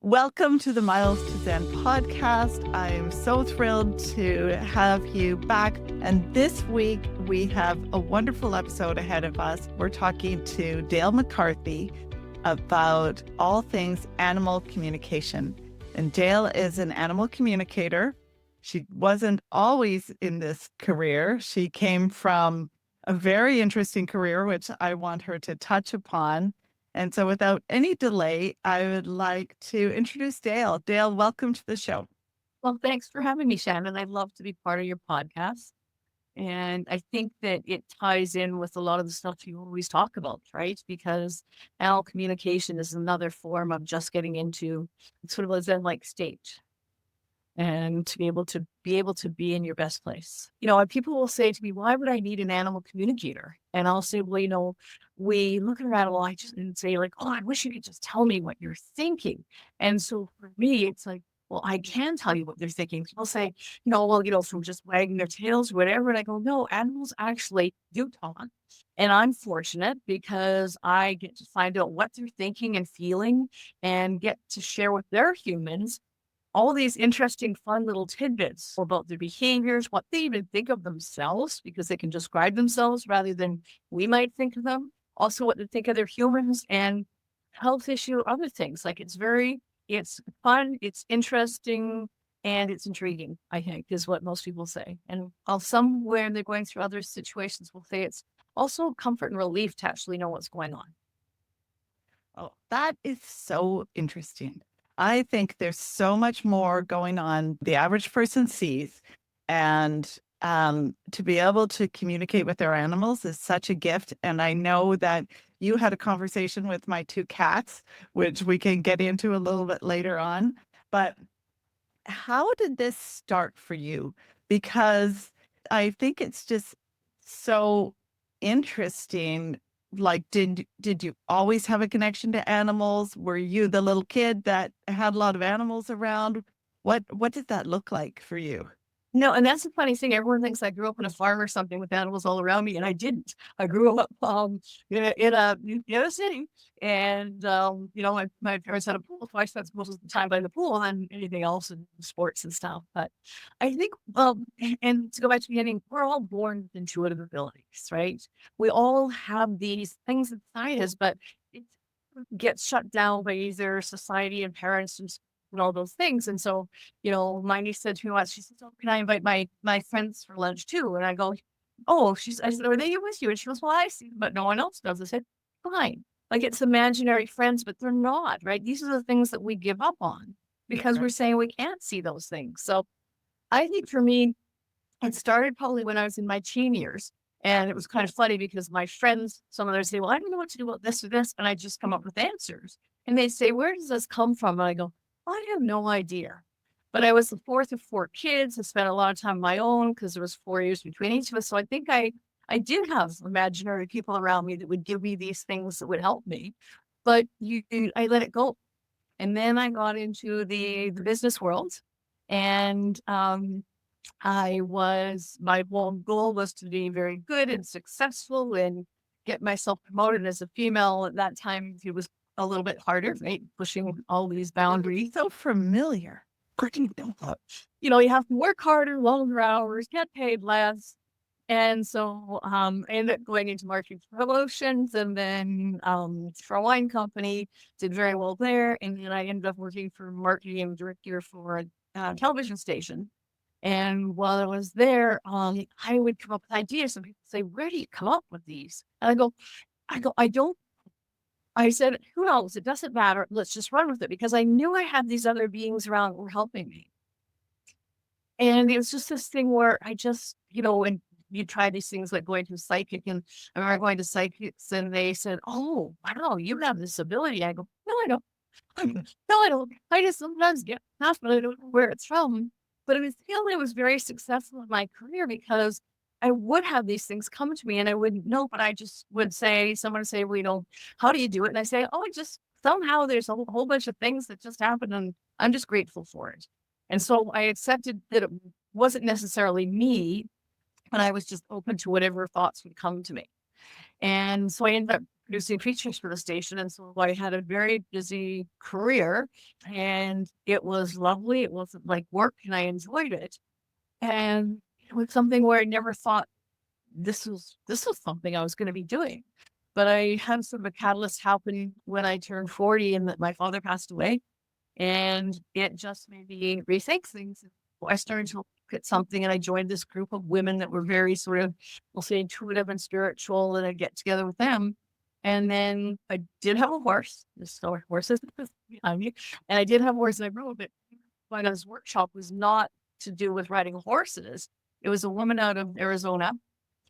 Welcome to the Miles to Zen podcast. I'm so thrilled to have you back. And this week, we have a wonderful episode ahead of us. We're talking to Dale McCarthy about all things animal communication. And Dale is an animal communicator. She wasn't always in this career. She came from a very interesting career, which I want her to touch upon. And so without any delay, I would like to introduce Dale. Dale, welcome to the show. Well, thanks for having me, Shannon. I'd love to be part of your podcast. And I think that it ties in with a lot of the stuff you always talk about, right? Because animal communication is another form of just getting into sort of a Zen-like state and to be in your best place. And people will say to me, why would I need an animal communicator? And I'll say, well, we look at an animal and say like, oh, I wish you could just tell me what you're thinking. And so for me, it's like, well, I can tell you what they're thinking. People say, from just wagging their tails or whatever. And I go, no, animals actually do talk. And I'm fortunate because I get to find out what they're thinking and feeling and get to share with their humans all these interesting, fun little tidbits about their behaviors, what they even think of themselves, because they can describe themselves rather than we might think of them. Also, what they think of their humans and health issue, other things. Like it's fun, it's interesting, and it's intriguing, I think, is what most people say. And while some, when they're going through other situations, will say it's also comfort and relief to actually know what's going on. Oh, that is so interesting. I think there's so much more going on the average person sees. And to be able to communicate with their animals is such a gift. And I know that you had a conversation with my two cats, which we can get into a little bit later on. But how did this start for you? Because I think it's just so interesting. Like, did you always have a connection to animals? Were you the little kid that had a lot of animals around? What did that look like for you? No, and that's the funny thing. Everyone thinks I grew up in a farm or something with animals all around me, and I didn't. I grew up in a city, and my parents had a pool, so I spent most of the time by the pool than anything else in sports and stuff. But I think, and to go back to the beginning, we're all born with intuitive abilities, right? We all have these things inside us, but it gets shut down by either society and parents and all those things. And so my niece said to me once, she says, "Oh, can I invite my friends for lunch too?" And I go, "Oh," I said, "Are they with you?" And she goes, "Well, I see, but no one else does." I said, "Fine." Like it's imaginary friends, but they're not, right? These are the things that we give up on because we're saying we can't see those things. So I think for me, it started probably when I was in my teen years. And it was kind of funny because my friends, some of them say, "Well, I don't know what to do about this or this." And I just come up with answers. And they say, "Where does this come from?" And I go, I have no idea. But I was the fourth of four kids. I spent a lot of time on my own because there was 4 years between each of us. So I think I did have imaginary people around me that would give me these things that would help me. But I let it go. And then I got into the business world. And my whole goal was to be very good and successful and get myself promoted as a female. At that time, it was a little bit harder, right? Pushing all these boundaries. So familiar. You have to work harder, longer hours, get paid less. And so I ended up going into marketing promotions and then for a wine company, did very well there. And then I ended up working for marketing director for a television station. And while I was there, I would come up with ideas and people say, "Where do you come up with these?" And I don't. I said, "Who knows? It doesn't matter. Let's just run with it." Because I knew I had these other beings around that were helping me. And it was just this thing where I just, and you try these things like going to a psychic, and I remember going to psychics and they said, "Oh, wow, you have this ability." I go, "No, I don't. No, I don't. I just sometimes get stuff, but I don't know where it's from." But I was very successful in my career because I would have these things come to me and I wouldn't know, but I just would say, someone would say, "Well, how do you do it?" And I say, "Oh, just somehow there's a whole bunch of things that just happen and I'm just grateful for it." And so I accepted that it wasn't necessarily me, but I was just open to whatever thoughts would come to me. And so I ended up producing features for the station. And so I had a very busy career and it was lovely. It wasn't like work and I enjoyed it. And it was something where I never thought this was something I was going to be doing. But I had sort of a catalyst happen when I turned 40 and that my father passed away. And it just made me rethink things. I started to look at something and I joined this group of women that were very sort of, we'll say, intuitive and spiritual. And I'd get together with them. And then I did have a horse. There's no horses behind me. And I did have a horse and I rode it. But his workshop was not to do with riding horses. It was a woman out of Arizona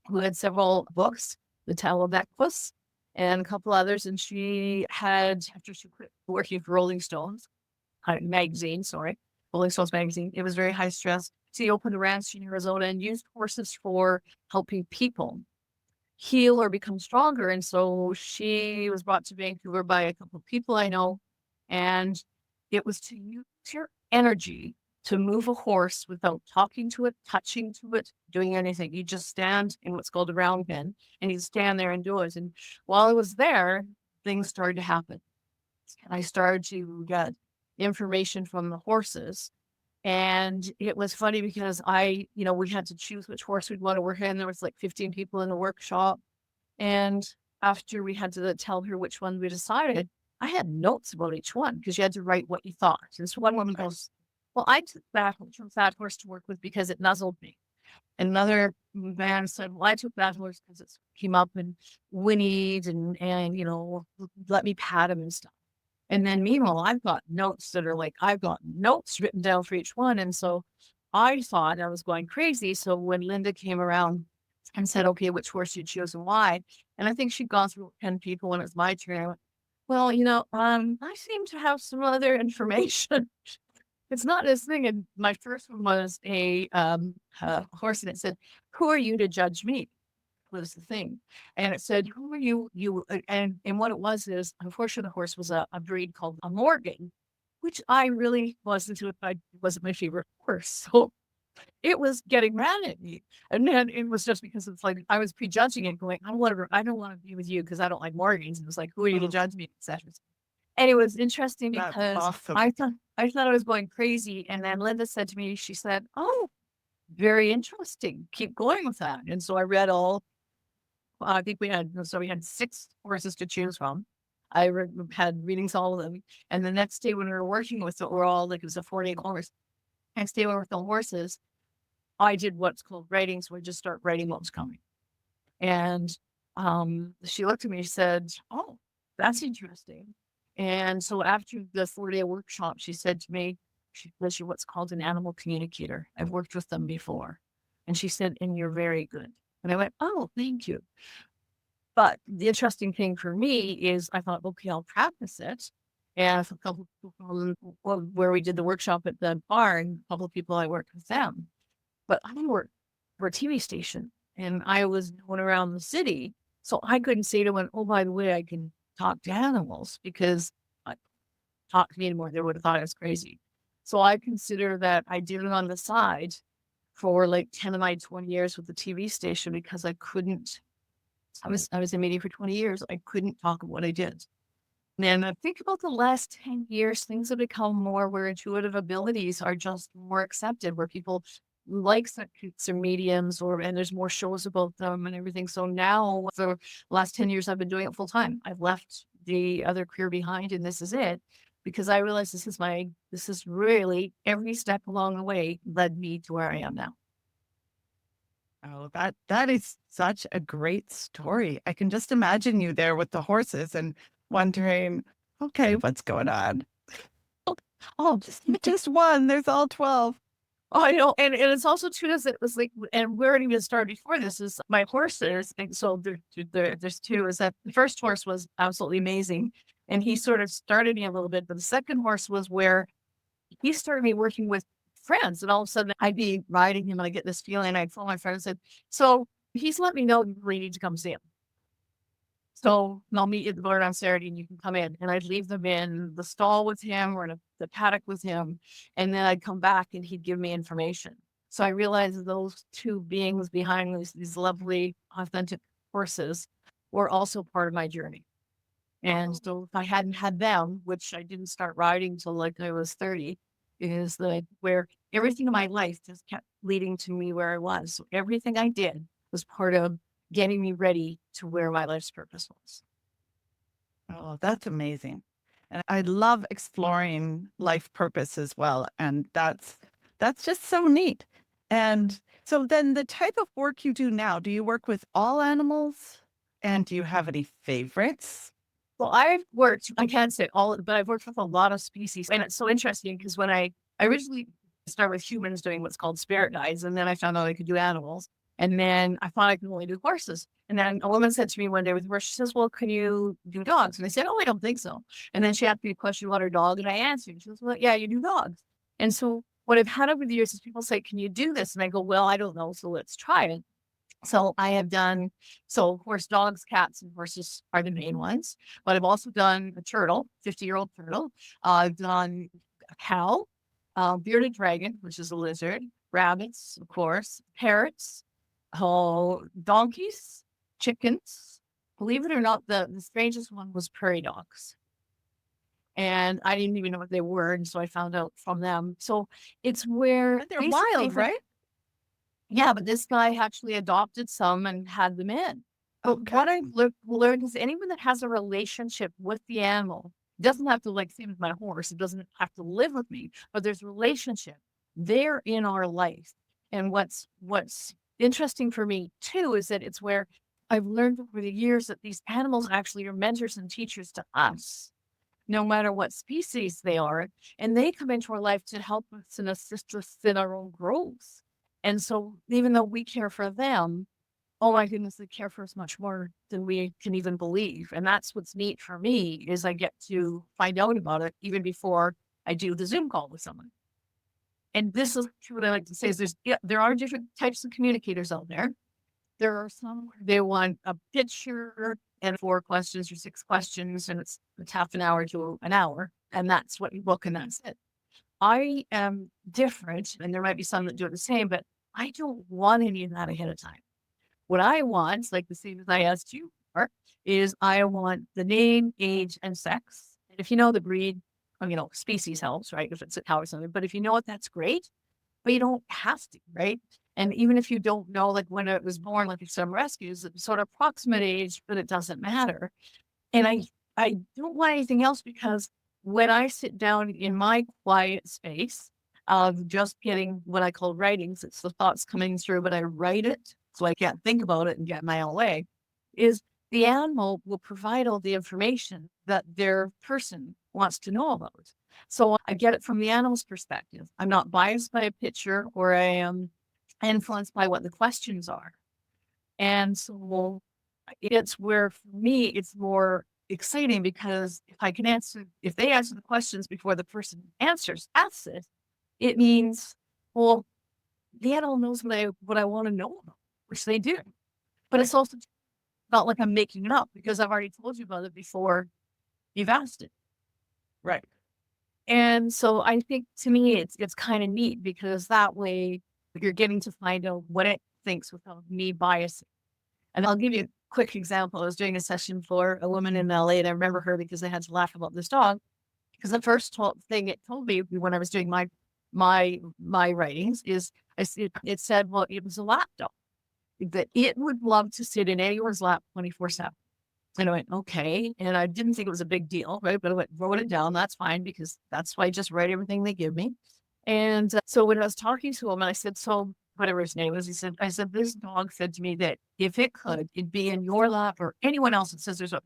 who had several books, The Tale of Equus and a couple others. And she had, after she quit working for Rolling Stones, magazine, sorry, Rolling Stones magazine. It was very high stress. She opened a ranch in Arizona and used horses for helping people heal or become stronger. And so she was brought to Vancouver by a couple of people I know. And it was to use your energy to move a horse without talking to it, touching to it, doing anything. You just stand in what's called a round pen and you stand there and do it. And while I was there, things started to happen. And I started to get information from the horses. And it was funny because we had to choose which horse we'd want to work in. There was like 15 people in the workshop. And after we had to tell her which one we decided, I had notes about each one because you had to write what you thought. And so one woman goes, well, I took that horse to work with because it nuzzled me. Another man said, well, I took that horse because it came up and whinnied and let me pat him and stuff. And then meanwhile, I've got notes I've got notes written down for each one. And so I thought I was going crazy. So when Linda came around and said, okay, which horse you choose and why? And I think she'd gone through 10 people when it was my turn. I went, well, I seem to have some other information. It's not this thing. And my first one was a horse and it said, who are you to judge me? Was the thing. And it said, who are you? And what it was is, unfortunately, the horse was a breed called a Morgan, which I really wasn't my favorite horse. So it was getting mad at me. And then it was just because it's like I was prejudging it, going, I don't want to be with you because I don't like Morgans. And it was like, who are you to judge me, etc. And it was interesting That's because awesome. I thought I was going crazy. And then Linda said to me, she said, oh, very interesting. Keep going with that. And so I read all I think we had 6 horses to choose from. Had readings, all of them. And the next day when we were working with it, it was a 4-day course. Next day we were with the horses, I did what's called writing. So I just start writing what was coming. And she looked at me and said, oh, that's interesting. And so after the 4-day workshop, she said to me, she says, you're what's called an animal communicator. I've worked with them before. And she said, and you're very good. And I went, oh, thank you. But the interesting thing for me is I thought, okay, I'll practice it. And a couple of people where we did the workshop at the barn, a couple of people I worked with them. But I worked for a TV station and I was going around the city. So I couldn't say to them, oh, by the way, I can talk to animals because I talk to me anymore. They would have thought I was crazy. So I consider that I did it on the side for like 10 of my 20 years with the TV station because I couldn't. I was in media for 20 years. I couldn't talk about what I did. And I think about the last 10 years, things have become more where intuitive abilities are just more accepted, where people like psychics or mediums and there's more shows about them and everything. So now for the last 10 years, I've been doing it full time. I've left the other career behind and this is it because I realized this is really every step along the way led me to where I am now. Oh, that is such a great story. I can just imagine you there with the horses and wondering, okay, what's going on? Oh, just one. There's all 12. Oh, I know. And it's also true that it was like, and where it even started before this is my horses. And so there's 2 is that the first horse was absolutely amazing. And he sort of started me a little bit, but the second horse was where he started me working with friends. And all of a sudden I'd be riding him and I get this feeling. I'd phone my friend and said, so he's let me know you really need to come see him. So I'll meet you at the barn on Saturday and you can come in. And I'd leave them in the stall with him or in the paddock with him. And then I'd come back and he'd give me information. So I realized that those 2 beings behind these lovely, authentic horses were also part of my journey. And so if I hadn't had them, which I didn't start riding till like I was 30, is like where everything in my life just kept leading to me where I was. So everything I did was part of getting me ready to where my life's purpose was. Oh, that's amazing. And I love exploring life purpose as well. And that's just so neat. And so then the type of work you do now, do you work with all animals? And do you have any favorites? Well, I've worked, I can't say all, but I've worked with a lot of species. And it's so interesting because when I originally started with humans doing what's called spirit guides, and then I found out I could do animals. And then I thought I could only do horses. And then a woman said to me one day with horse, she says, well, can you do dogs? And I said, oh, I don't think so. And then she asked me a question about her dog, and I answered. She goes, well, yeah, you do dogs. And so what I've had over the years is people say, can you do this? And I go, well, I don't know. So let's try it. So I have done, so horse, dogs, cats, and horses are the main ones. But I've also done a turtle, 50-year-old turtle. I've done a cow, bearded dragon, which is a lizard, rabbits, of course, parrots, donkeys, chickens. Believe it or not, the strangest one was prairie dogs. And I didn't even know what they were. And so I found out from them. So it's where And they're basically wild, right? yeah, but this guy actually adopted some and had them in. But Okay. what I've learned is anyone that has a relationship with the animal doesn't have to like same as my horse. It doesn't have to live with me, but there's relationship. They're in our life. And what's interesting for me too is that it's where I've learned over the years that these animals actually are mentors and teachers to us, no matter what species they are. And they come into our life to help us and assist us in our own growth. And so even though we care for them, oh my goodness, they care for us much more than we can even believe. And that's what's neat for me is I get to find out about it even before I do the Zoom call with someone. And this is what I like to say is there are different types of communicators out there. There are some where they want a picture and 4 questions or 6 questions, and it's half an hour to an hour, and that's what you book, and that's it. I am different, and there might be some that do it the same, but I don't want any of that ahead of time. What I want, like the same as I asked you for, is I want the name, age, and sex. And if you know the breed, species helps, right? If it's a cow or something, but if you know it, that's great, but you don't have to, right? And even if you don't know, like when it was born, like if some rescues, it's sort of approximate age, but it doesn't matter. And I don't want anything else because when I sit down in my quiet space of just getting what I call writings, it's the thoughts coming through, but I write it so I can't think about it and get my own way, is the animal will provide all the information that their person wants to know about. So I get it from the animal's perspective. I'm not biased by a picture or I am influenced by what the questions are. And so it's where for me, it's more exciting because if they answer the questions before the person asks it, it means, well, the animal knows what I want to know about, which they do. But it's also not like I'm making it up because I've already told you about it before you've asked it. Right. And so I think to me, it's kind of neat because that way you're getting to find out what it thinks without me biasing. And I'll give you a quick example. I was doing a session for a woman in LA, and I remember her because I had to laugh about this dog. Because the first thing it told me when I was doing my writings is it said, well, it was a lap dog that it would love to sit in anyone's lap 24/7. And I went, okay. And I didn't think it was a big deal, right? But I wrote it down. That's fine because that's why I just write everything they give me. And so when I was talking to him, I said, so whatever his name was, I said, this dog said to me that if it could, it'd be in your lap or anyone else. It says there's a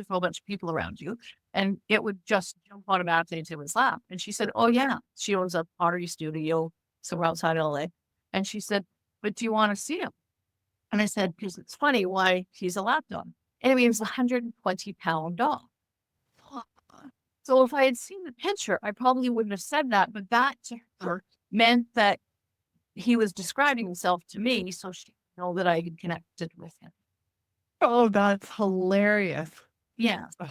whole bunch of people around you and it would just jump automatically into his lap. And she said, oh yeah, she owns a pottery studio somewhere outside LA. And she said, but do you want to see him? And I said, because it's funny why he's a lap dog. Anyway, he was a 120-pound dog. So if I had seen the picture, I probably wouldn't have said that, but that to her meant that he was describing himself to me, so she would know that I had connected with him. Oh, that's hilarious. Yeah. Ugh.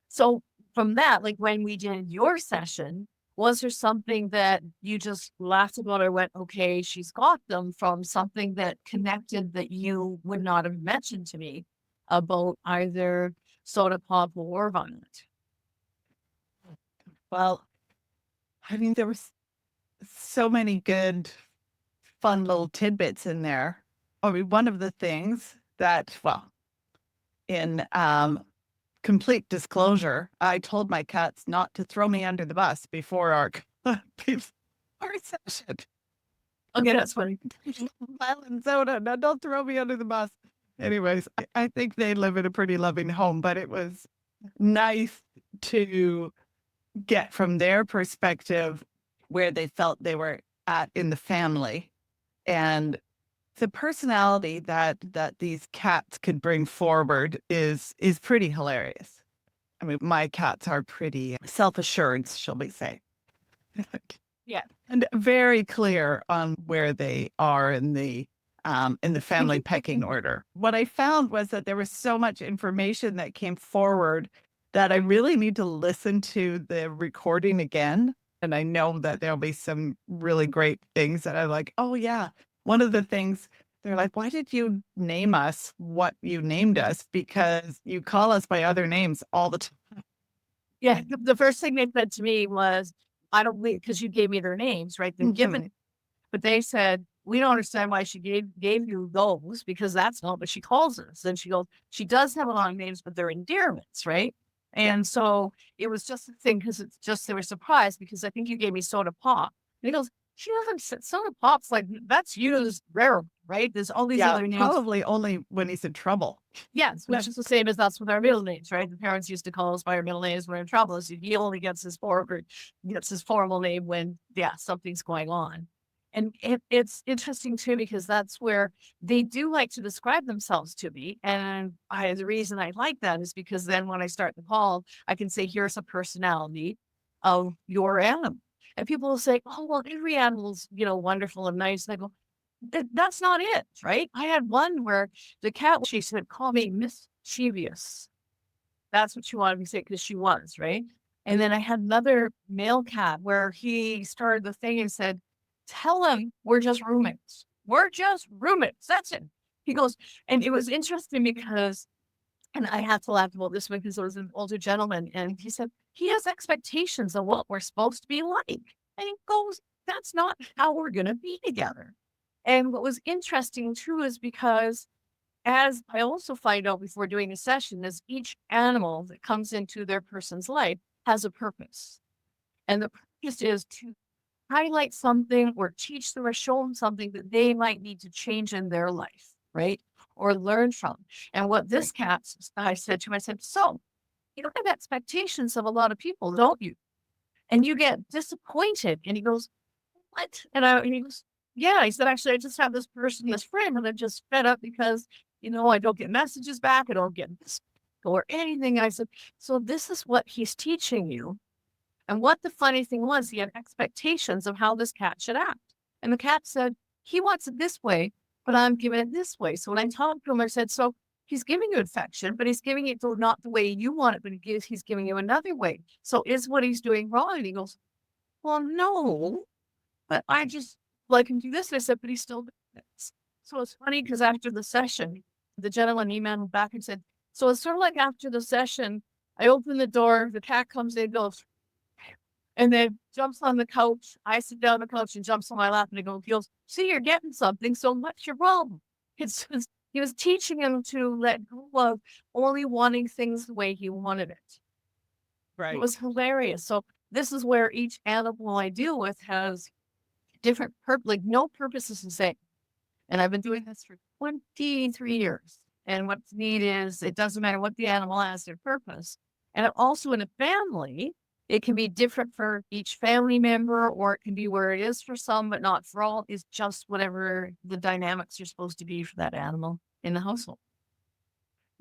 So from that, like when we did your session, was there something that you just laughed about or went, okay, she's got them from something that connected that you would not have mentioned to me about either soda pop or violet. Well, I mean, there was so many good, fun little tidbits in there. I mean, one of the things that, well, in complete disclosure, I told my cats not to throw me under the bus before before our session. Okay, that's funny. Island soda, now don't throw me under the bus. Anyways, I think they live in a pretty loving home, but it was nice to get from their perspective where they felt they were at in the family and the personality that these cats could bring forward is pretty hilarious. I mean, my cats are pretty self-assured, shall we say. Yeah. And very clear on where they are in the family pecking order. What I found was that there was so much information that came forward that I really need to listen to the recording again. And I know that there'll be some really great things that I'm like, oh yeah. One of the things they're like, why did you name us what you named us? Because you call us by other names all the time. Yeah, the first thing they said to me was, "I don't believe," because you gave me their names, right? They've given it, but they said, "We don't understand why she gave you those because that's not what she calls us." And she goes, "She does have a lot of names, but they're endearments, right?" And so it was just a thing because it's just they were surprised because I think you gave me soda pop. And he goes, "She doesn't soda pop's like that's used rarely, right? There's all these Yeah, other names." probably only when he's in trouble. Yes, which is the same as that's with our middle names, right? The parents used to call us by our middle names when we're in trouble. So he only gets his gets his formal name when, yeah, something's going on. And it's interesting too, because that's where they do like to describe themselves to me. And the reason I like that is because then when I start the call, I can say, here's a personality of your animal. And people will say, oh, well, every animal's, wonderful and nice. And I go, that's not it, right? I had one where the cat, she said, call me mischievous. That's what she wanted me to say because she was, right? And then I had another male cat where he started the thing and said, tell him we're just roommates. We're just roommates. That's it. He goes, and it was interesting because, and I had to laugh about this one because it was an older gentleman. And he said, he has expectations of what we're supposed to be like. And he goes, that's not how we're going to be together. And what was interesting too is because as I also find out before doing a session is each animal that comes into their person's life has a purpose. And the purpose is to highlight something or teach them or show them something that they might need to change in their life, right? Or learn from. And what this cat, I said to him, I said, so you don't have expectations of a lot of people, don't you? And you get disappointed. And he goes, what? And he goes, yeah. He said, actually, I just have this person, this friend, and I'm just fed up because, I don't get messages back. I don't get this or anything. I said, so this is what he's teaching you. And what the funny thing was, he had expectations of how this cat should act. And the cat said, he wants it this way, but I'm giving it this way. So when I talked to him, I said, so he's giving you affection, but he's giving it not the way you want it, but he's giving you another way. So is what he's doing wrong? And he goes, well, no, but I just like him do this. And I said, but he's still doing this. So it's funny because after the session, the gentleman emailed back and said, so it's sort of like after the session, I open the door, the cat comes in, goes, and then jumps on the couch. I sit down on the couch and jumps on my lap and he goes, see, you're getting something. So what's your problem? He was teaching him to let go of only wanting things the way he wanted it. It Right. was hilarious. So this is where each animal I deal with has different like no purpose is the same. And I've been doing this for 23 years. And what's neat is it doesn't matter what the animal has their purpose. And also in a family, it can be different for each family member, or it can be where it is for some, but not for all. It's just whatever the dynamics are supposed to be for that animal in the household.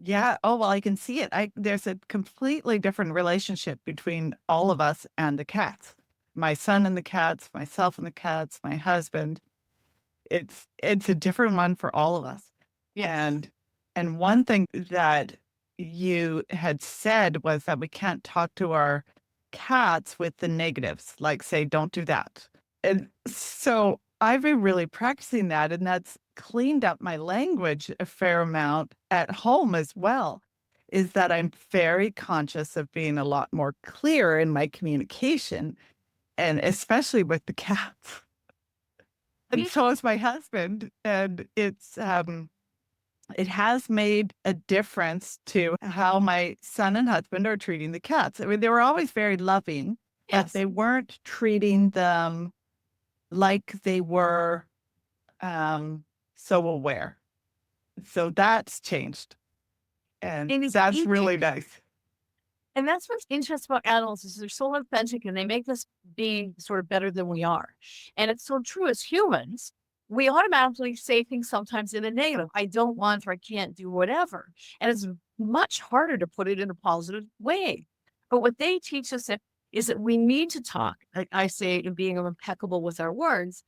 Yeah. Oh, well, I can see it. There's a completely different relationship between all of us and the cats. My son and the cats, myself and the cats, my husband. It's a different one for all of us. And one thing that you had said was that we can't talk to our cats with the negatives, like say, don't do that. And so I've been really practicing that, and that's cleaned up my language a fair amount at home as well. is that I'm very conscious of being a lot more clear in my communication, and especially with the cats. And so is my husband. And it has made a difference to how my son and husband are treating the cats. I mean, they were always very loving, but Yes. they weren't treating them like they were so aware. So that's changed. And And it's that's each really nice. And that's what's interesting about animals is they're so authentic and they make us be sort of better than we are. And it's so true as humans, we automatically say things sometimes in a negative. I don't want or I can't do whatever. And it's much harder to put it in a positive way. But what they teach us is that we need to talk, like I say, in being impeccable with our words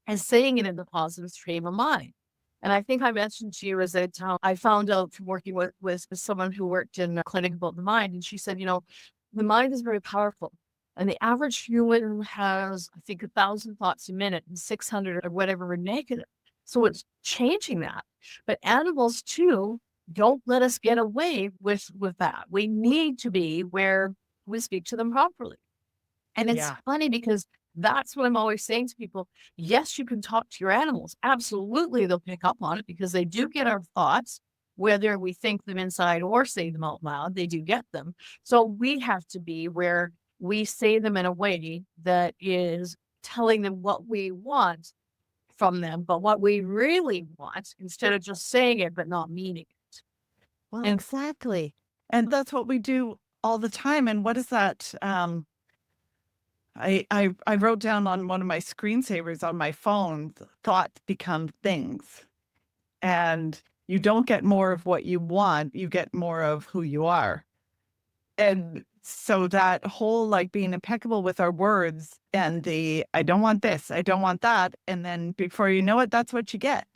and saying it in the positive frame of mind. And I think I mentioned to you is that I found out from working with someone who worked in a clinic about the mind. And she said, the mind is very powerful. And the average human has, I think, 1,000 thoughts a minute and 600 or whatever are negative. So it's changing that. But animals, too, don't let us get away with that. We need to be where we speak to them properly. And it's Yeah. funny because that's what I'm always saying to people. Yes, you can talk to your animals. Absolutely, they'll pick up on it because they do get our thoughts, whether we think them inside or say them out loud, they do get them. So we have to be where we say them in a way that is telling them what we want from them, but what we really want instead of just saying it but not meaning it. Well, exactly. And that's what we do all the time. And what is that? I wrote down on one of my screensavers on my phone, thoughts become things. And you don't get more of what you want, you get more of who you are. And so that whole like being impeccable with our words and the I don't want this, I don't want that. And then before you know it, that's what you get.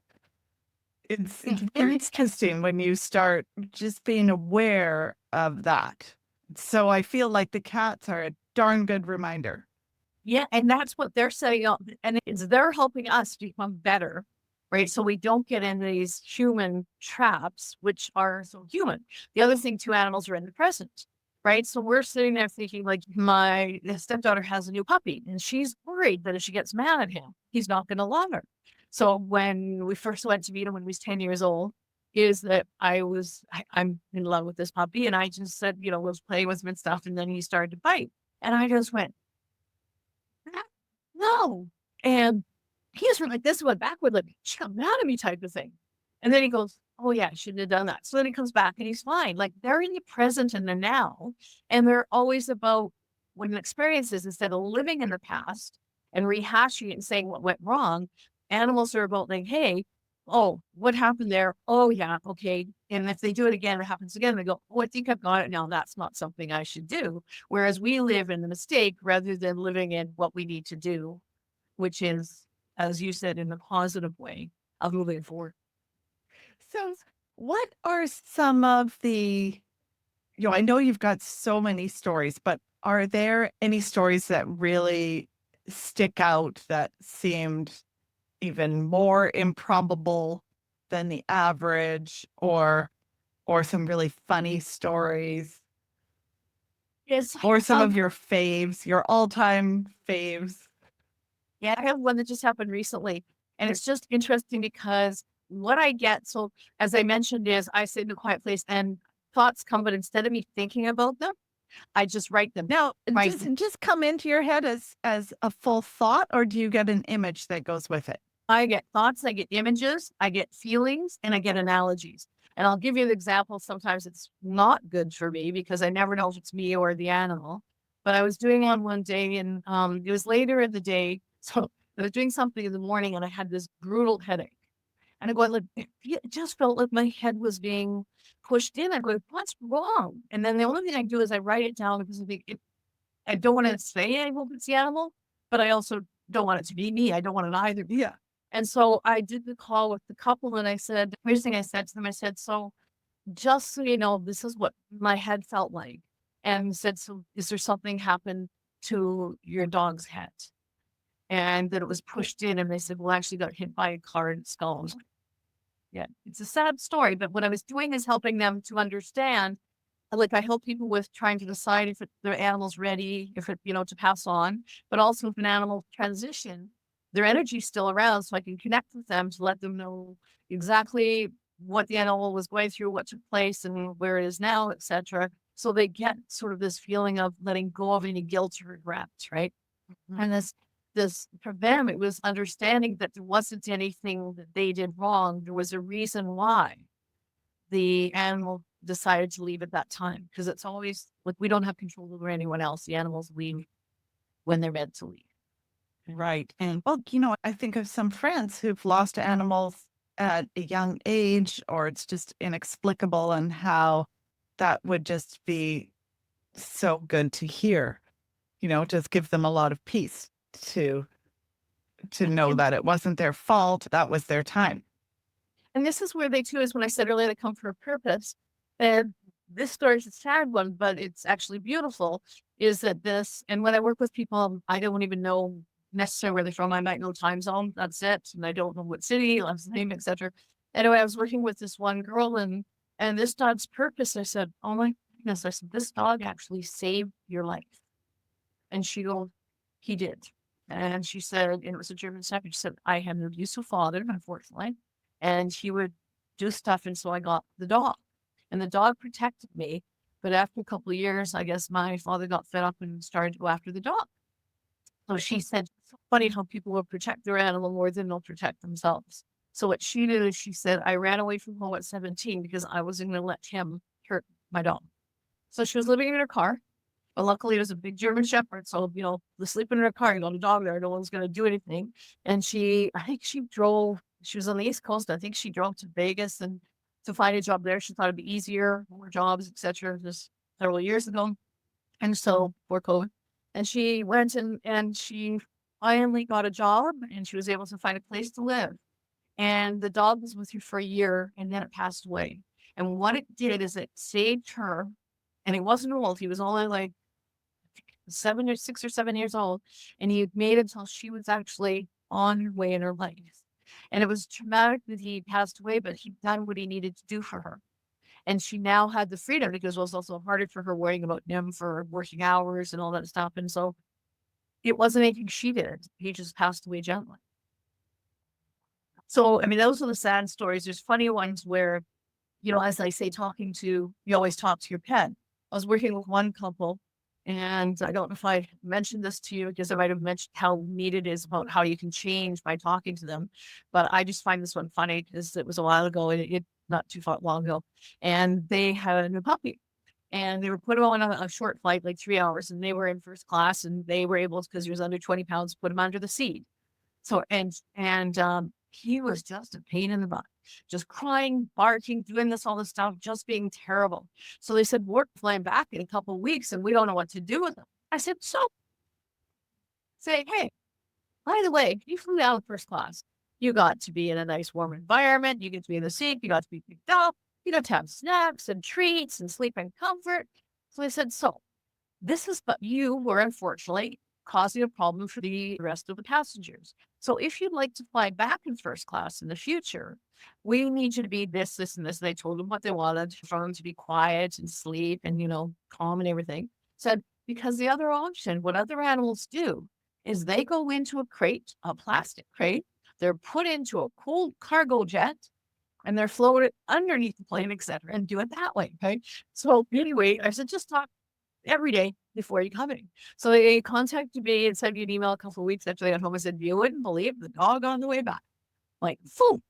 It's very interesting when you start just being aware of that. So I feel like the cats are a darn good reminder. Yeah, and that's what they're setting up, and it's they're helping us become better, right? So we don't get in these human traps, which are so human. The other thing, two animals are in the present, right? So we're sitting there thinking, like, my stepdaughter has a new puppy, and she's worried that if she gets mad at him, he's not going to love her. So when we first went to meet him when he was 10 years old, is that I'm in love with this puppy, and I just said, was playing with him and stuff, and then he started to bite, and I just went no. And he just went like this, went backward, like, she got mad at me type of thing. And then he goes, oh yeah, I shouldn't have done that. So then he comes back and he's fine. Like they're in the present and the now. And they're always about what an experience is instead of living in the past and rehashing it and saying what went wrong. Animals are about like, hey, oh, what happened there? Oh yeah, okay. And if they do it again, it happens again. They go, oh, I think I've got it now. That's not something I should do. Whereas we live in the mistake rather than living in what we need to do, which is, as you said, in the positive way of moving forward. So what are some of the I know you've got so many stories, but are there any stories that really stick out that seemed even more improbable than the average or some really funny stories Yes. or some of your faves, your all-time faves? Yeah, I have one that just happened recently. And it's just interesting because what I get, so as I mentioned, is I sit in a quiet place and thoughts come, but instead of me thinking about them, I just write them. Now, Right. just come into your head as a full thought, or do you get an image that goes with it? I get thoughts, I get images, I get feelings, and I get analogies. And I'll give you an example. Sometimes it's not good for me because I never know if it's me or the animal. But I was doing one day and it was later in the day. So I was doing something in the morning and I had this brutal headache. And I go, like, it just felt like my head was being pushed in. I go, what's wrong? And then the only thing I do is I write it down because I don't want to say I hope it's the animal, but I also don't want it to be me. I don't want it either. Yeah. And so I did the call with the couple and I said, first thing I said to them, I said, so just so you know, this is what my head felt like. And said, so is there something happened to your dog's head? And that it was pushed in. And they said, well, actually got hit by a car and skull. yet. It's a sad story, but what I was doing is helping them to understand. Like I help people with trying to decide if their animal's ready, if it, to pass on, but also if an animal transition, their energy's still around, so I can connect with them to let them know exactly what the animal was going through, what took place, and where it is now, etc. So they get sort of this feeling of letting go of any guilt or regrets, right? And this for them, it was understanding that there wasn't anything that they did wrong. There was a reason why the animal decided to leave at that time, because it's always like we don't have control over anyone else. The animals leave when they're meant to leave. Right. And well, I think of some friends who've lost animals at a young age, or it's just inexplicable, and how that would just be so good to hear, just give them a lot of peace to know And, that it wasn't their fault, that was their time. and this is where they too is when I said earlier they come for a purpose. And this story is a sad one, but it's actually beautiful. Is that this? And when I work with people, I don't even know necessarily where they're from. I might know time zone. That's it. And I don't know what city, last name, etc. Anyway, I was working with this one girl, and this dog's purpose. I said, "Oh my goodness!" I said, "This dog actually saved your life." And she goes, "He did." And she said, and it was a German Shepherd. She said, "I had an abusive father, unfortunately, and he would do stuff. And so I got the dog, and the dog protected me. But after a couple of years, I guess my father got fed up and started to go after the dog." So she said, "It's so funny how people will protect their animal more than they'll protect themselves." So what she did is she said, "I ran away from home at 17 because I wasn't going to let him hurt my dog." So she was living in her car, but luckily it was a big German Shepherd. So, the sleeping in her car, the dog there, no one's going to do anything. And I think she was on the East Coast. I think she drove to Vegas and to find a job there. She thought it'd be easier, more jobs, etc. Just several years ago. And so for COVID, and she went and she finally got a job, and she was able to find a place to live. And the dog was with her for a year, and then it passed away. And what it did is it saved her, and he wasn't old. He was only like 6 or 7 years old, and he had made it until she was actually on her way in her life. And it was traumatic that he passed away, but he'd done what he needed to do for her. And she now had the freedom, because it was also harder for her worrying about him for working hours and all that stuff. And so it wasn't anything she did. He just passed away gently. So, I mean, those are the sad stories. There's funny ones where, as I say, you always talk to your pet. I was working with one couple, and I don't know if I mentioned this to you, because I might have mentioned how neat it is about how you can change by talking to them. But I just find this one funny because it was a while ago, and it not too far long ago, and they had a new puppy. And they were put him on a short flight, like 3 hours, and they were in first class, and they were able, because he was under 20 pounds, put him under the seat. So, he was just a pain in the butt, just crying, barking, doing all this stuff, just being terrible. So they said, "We're flying back in a couple of weeks, and we don't know what to do with him." I said, "So say, hey, by the way, you flew down first class. You got to be in a nice warm environment. You get to be in the seat. You got to be picked up. You got to have snacks and treats and sleep in comfort." So I said, "So this is, but you were unfortunately causing a problem for the rest of the passengers. So if you'd like to fly back in first class in the future, we need you to be this, this, and this." And they told them what they wanted for them to be quiet and sleep and, calm and everything. Said, because the other option, what other animals do is they go into a crate, a plastic crate, they're put into a cool cargo jet, and they're floated underneath the plane, etc., and do it that way. Okay. So anyway, I said, just talk every day before you come in. So they contacted me and sent me an email a couple of weeks after they got home. I said, "You wouldn't believe the dog on the way back." Like, boom,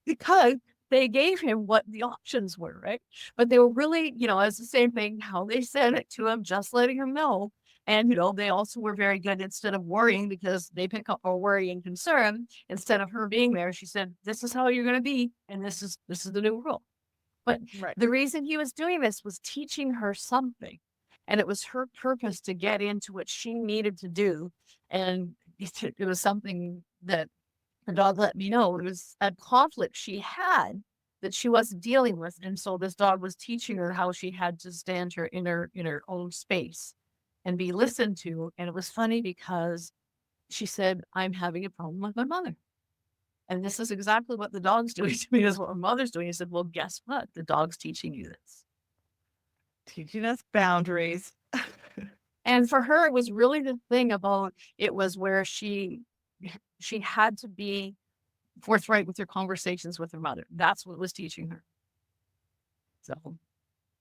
because they gave him what the options were, right? But they were really, it's the same thing, how they said it to him, just letting him know. And, they also were very good, instead of worrying, because they pick up a worry and concern, instead of her being there, she said, "This is how you're going to be. And this is the new rule." But Right. the reason he was doing this was teaching her something. And it was her purpose to get into what she needed to do. And it was something that the dog let me know. It was a conflict she had that she wasn't dealing with. And so this dog was teaching her how she had to stand her in her own space and be listened to. And it was funny because she said, "I'm having a problem with my mother." And this is exactly what the dog's doing to me, is what my mother's doing. He said, well, guess what? The dog's teaching you this. Teaching us boundaries. And for her, it was really the thing about it was where she had to be forthright with her conversations with her mother. That's what was teaching her. So,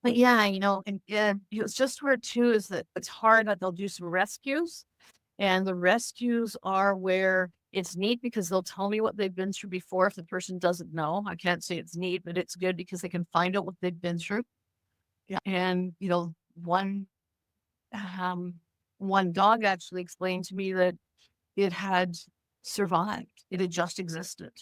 but yeah, and it was just where too is that it's hard that they'll do some rescues, and the rescues are where it's neat because they'll tell me what they've been through before. If the person doesn't know, I can't say it's neat, but it's good because they can find out what they've been through. Yeah. And um, one dog actually explained to me that it had survived. It had just existed.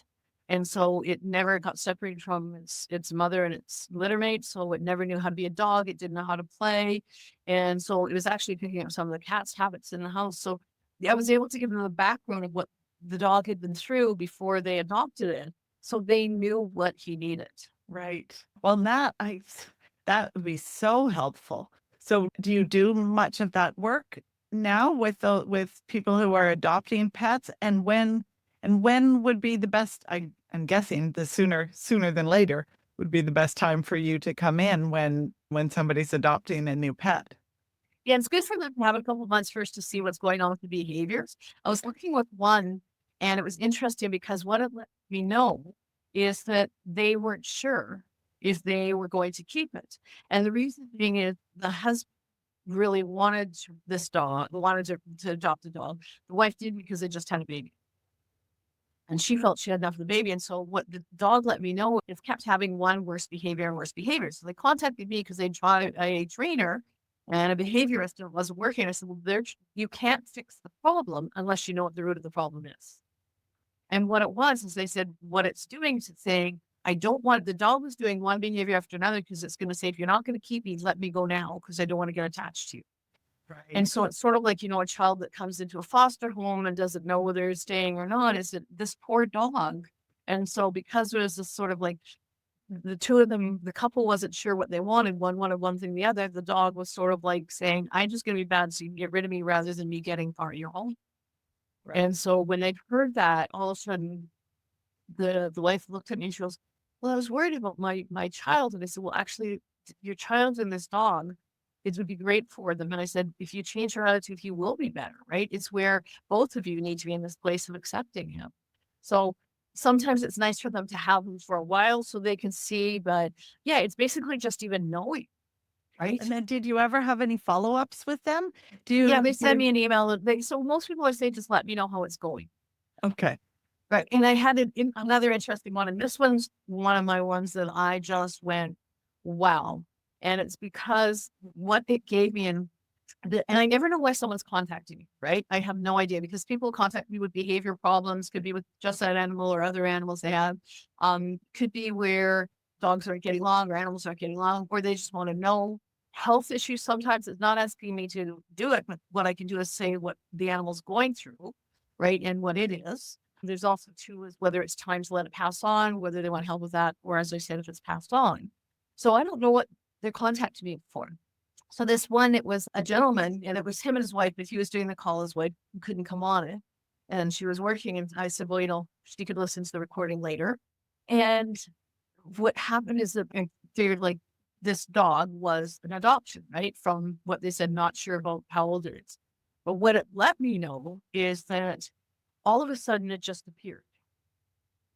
And so it never got separated from its mother and its litter mate. So it never knew how to be a dog. It didn't know how to play. And so it was actually picking up some of the cat's habits in the house. So I was able to give them the background of what the dog had been through before they adopted it. So they knew what he needed. Right. Well, that would be so helpful. So do you do much of that work now with people who are adopting pets? And when would be the best, I'm guessing the sooner than later would be the best time for you to come in when somebody's adopting a new pet. Yeah, it's good for them to have a couple of months first to see what's going on with the behaviors. I was working with one, and it was interesting because what it let me know is that they weren't sure if they were going to keep it. And the reason being is the husband really wanted this dog, wanted to adopt the dog. The wife did because they just had a baby. And she felt she had enough of the baby. And so what the dog let me know is kept having one worse behavior and worse behavior. So they contacted me because they tried a trainer and a behaviorist and it wasn't working. I said, well, you can't fix the problem unless you know what the root of the problem is. And what it was is they said, what it's doing is it's saying, I don't want the dog was doing one behavior after another because it's going to say, if you're not going to keep me, let me go now because I don't want to get attached to you. And Right. so it's sort of like, a child that comes into a foster home and doesn't know whether they're staying or not, is it this poor dog? And so because there was this sort of like the two of them, the couple wasn't sure what they wanted. One wanted one thing, the other. The dog was sort of like saying, I'm just going to be bad, so you can get rid of me rather than me getting part of your home. Right. And so when they heard that, all of a sudden the wife looked at me and she goes, well, I was worried about my child. And I said, well, actually, your child and this dog, it would be great for them. And I said, if you change her attitude, he will be better, right? It's where both of you need to be in this place of accepting him. So sometimes it's nice for them to have him for a while so they can see. But yeah, it's basically just even knowing, right? And then did you ever have any follow-ups with them? Do Yeah, you they do send you me an email. So most people I say, just let me know how it's going. Okay. Right. And I had another interesting one. And this one's one of my ones that I just went, wow. And it's because what it gave me, and I never know why someone's contacting me, right? I have no idea because people contact me with behavior problems, could be with just that animal or other animals they have. Could be where dogs aren't getting along or animals aren't getting along, or they just want to know health issues. Sometimes it's not asking me to do it, but what I can do is say what the animal's going through, right? And what it is. There's also too is whether it's time to let it pass on, whether they want help with that, or as I said, if it's passed on. So I don't know what they're contacting me for. So this one, it was a gentleman, and it was him and his wife, but he was doing the call. His wife couldn't come on it, and she was working. And I said, well, she could listen to the recording later. And what happened is that I figured like this dog was an adoption, right? From what they said, not sure about how old it is. But what it let me know is that all of a sudden it just appeared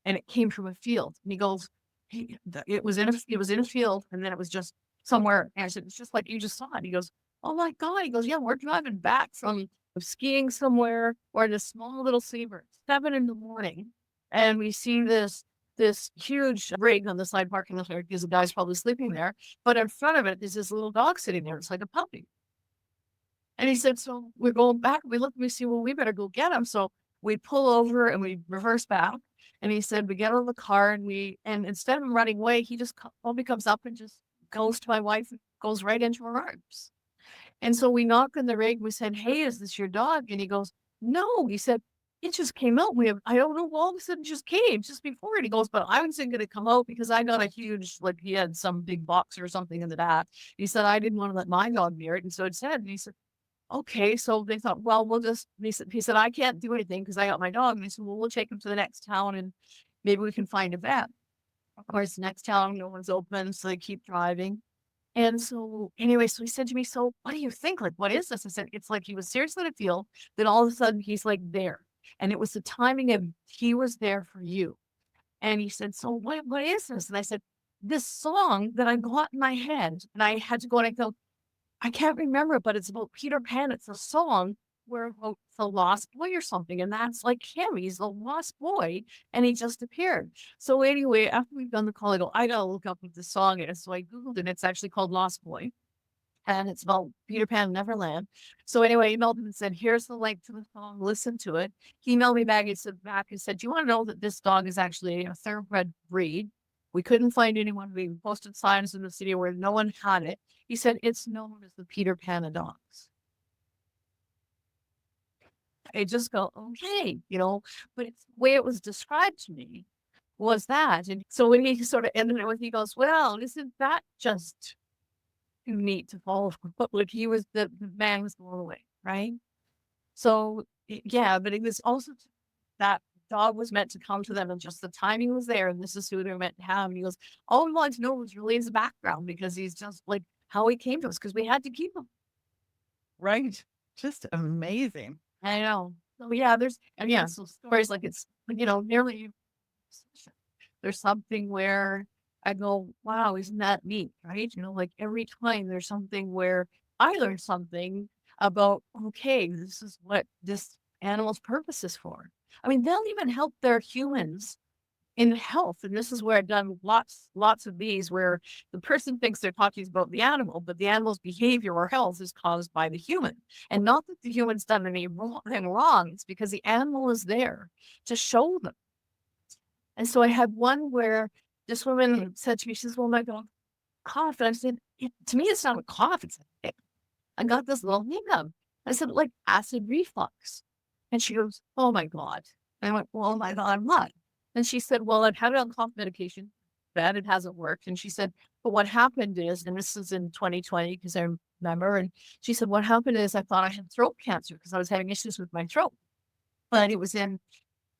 and it came from a field. And he goes, it was in a field, and then it was just somewhere. And I said, it's just like you just saw it. He goes, oh my God. He goes, yeah, we're driving back from skiing somewhere. We're in a small little sleeper, 7 a.m. And we see this huge rig on the side parking lot because the guy's probably sleeping there. But in front of it is this little dog sitting there. It's like a puppy. And he said, so we're going back. We look and we see, well, we better go get him. So we pull over and we reverse back. And he said, we get out of the car and instead of him running away, he just probably comes up and just goes to my wife and goes right into her arms. And so we knocked on the rig. We said, hey, is this your dog? And he goes, no. He said, it just came out. I don't know. All of a sudden it just came just before it. He goes, but I wasn't going to come out because I got a huge, like he had some big box or something in the back. He said, I didn't want to let my dog near it. And so it said, and he said, okay. So they thought, well, he said, I can't do anything because I got my dog. And they said, well, we'll take him to the next town and maybe we can find a vet. Of course, next town, no one's open. So they keep driving. And so, anyway, so he said to me, so what do you think? Like, what is this? I said, it's like he was seriously in a field. Then all of a sudden, he's like there. And it was the timing of he was there for you. And he said, so what is this? And I said, this song that I got in my head. And I had to go and I go, I can't remember, but it's about Peter Pan. It's a song where about the lost boy or something. And that's like him. He's the lost boy. And he just appeared. So anyway, after we've done the call, I go, I gotta look up what the song is. So I Googled it. And it's actually called Lost Boy. And it's about Peter Pan and Neverland. So anyway, I emailed him and said, here's the link to the song. Listen to it. He emailed me back and said, do you want to know that this dog is actually a thoroughbred breed? We couldn't find anyone. We posted signs in the city where no one had it. He said, it's known as the Peter Pan of dogs. I just go, okay, but it's the way it was described to me was that. And so when he sort of ended it with, he goes, well, isn't that just too neat to follow? But like the man was blown away, right? So yeah, but it was also that dog was meant to come to them and just the timing was there and this is who they're meant to have. And he goes, all we wanted to know was really his background because he's just like how he came to us because we had to keep him. Right. Just amazing. I know. So yeah, so stories like it's nearly there's something where I go, wow, isn't that neat? Right. Like every time there's something where I learn something about, okay, this is what this animal's purpose is for. I mean, they'll even help their humans in health. And this is where I've done lots of these where the person thinks they're talking about the animal, but the animal's behavior or health is caused by the human. And not that the human's done anything wrong. It's because the animal is there to show them. And so I had one where this woman said to me, she says, well, my dog coughed. And I said, to me, it's not a cough. It's a tick. I got this little hiccup. I said, like acid reflux. And she goes, oh my God. And I went, well, oh my God, what? And she said, well, I've had it on cough medication. That it hasn't worked. And she said, but what happened is, and this is in 2020, because I remember, and she said, what happened is I thought I had throat cancer because I was having issues with my throat. But it was in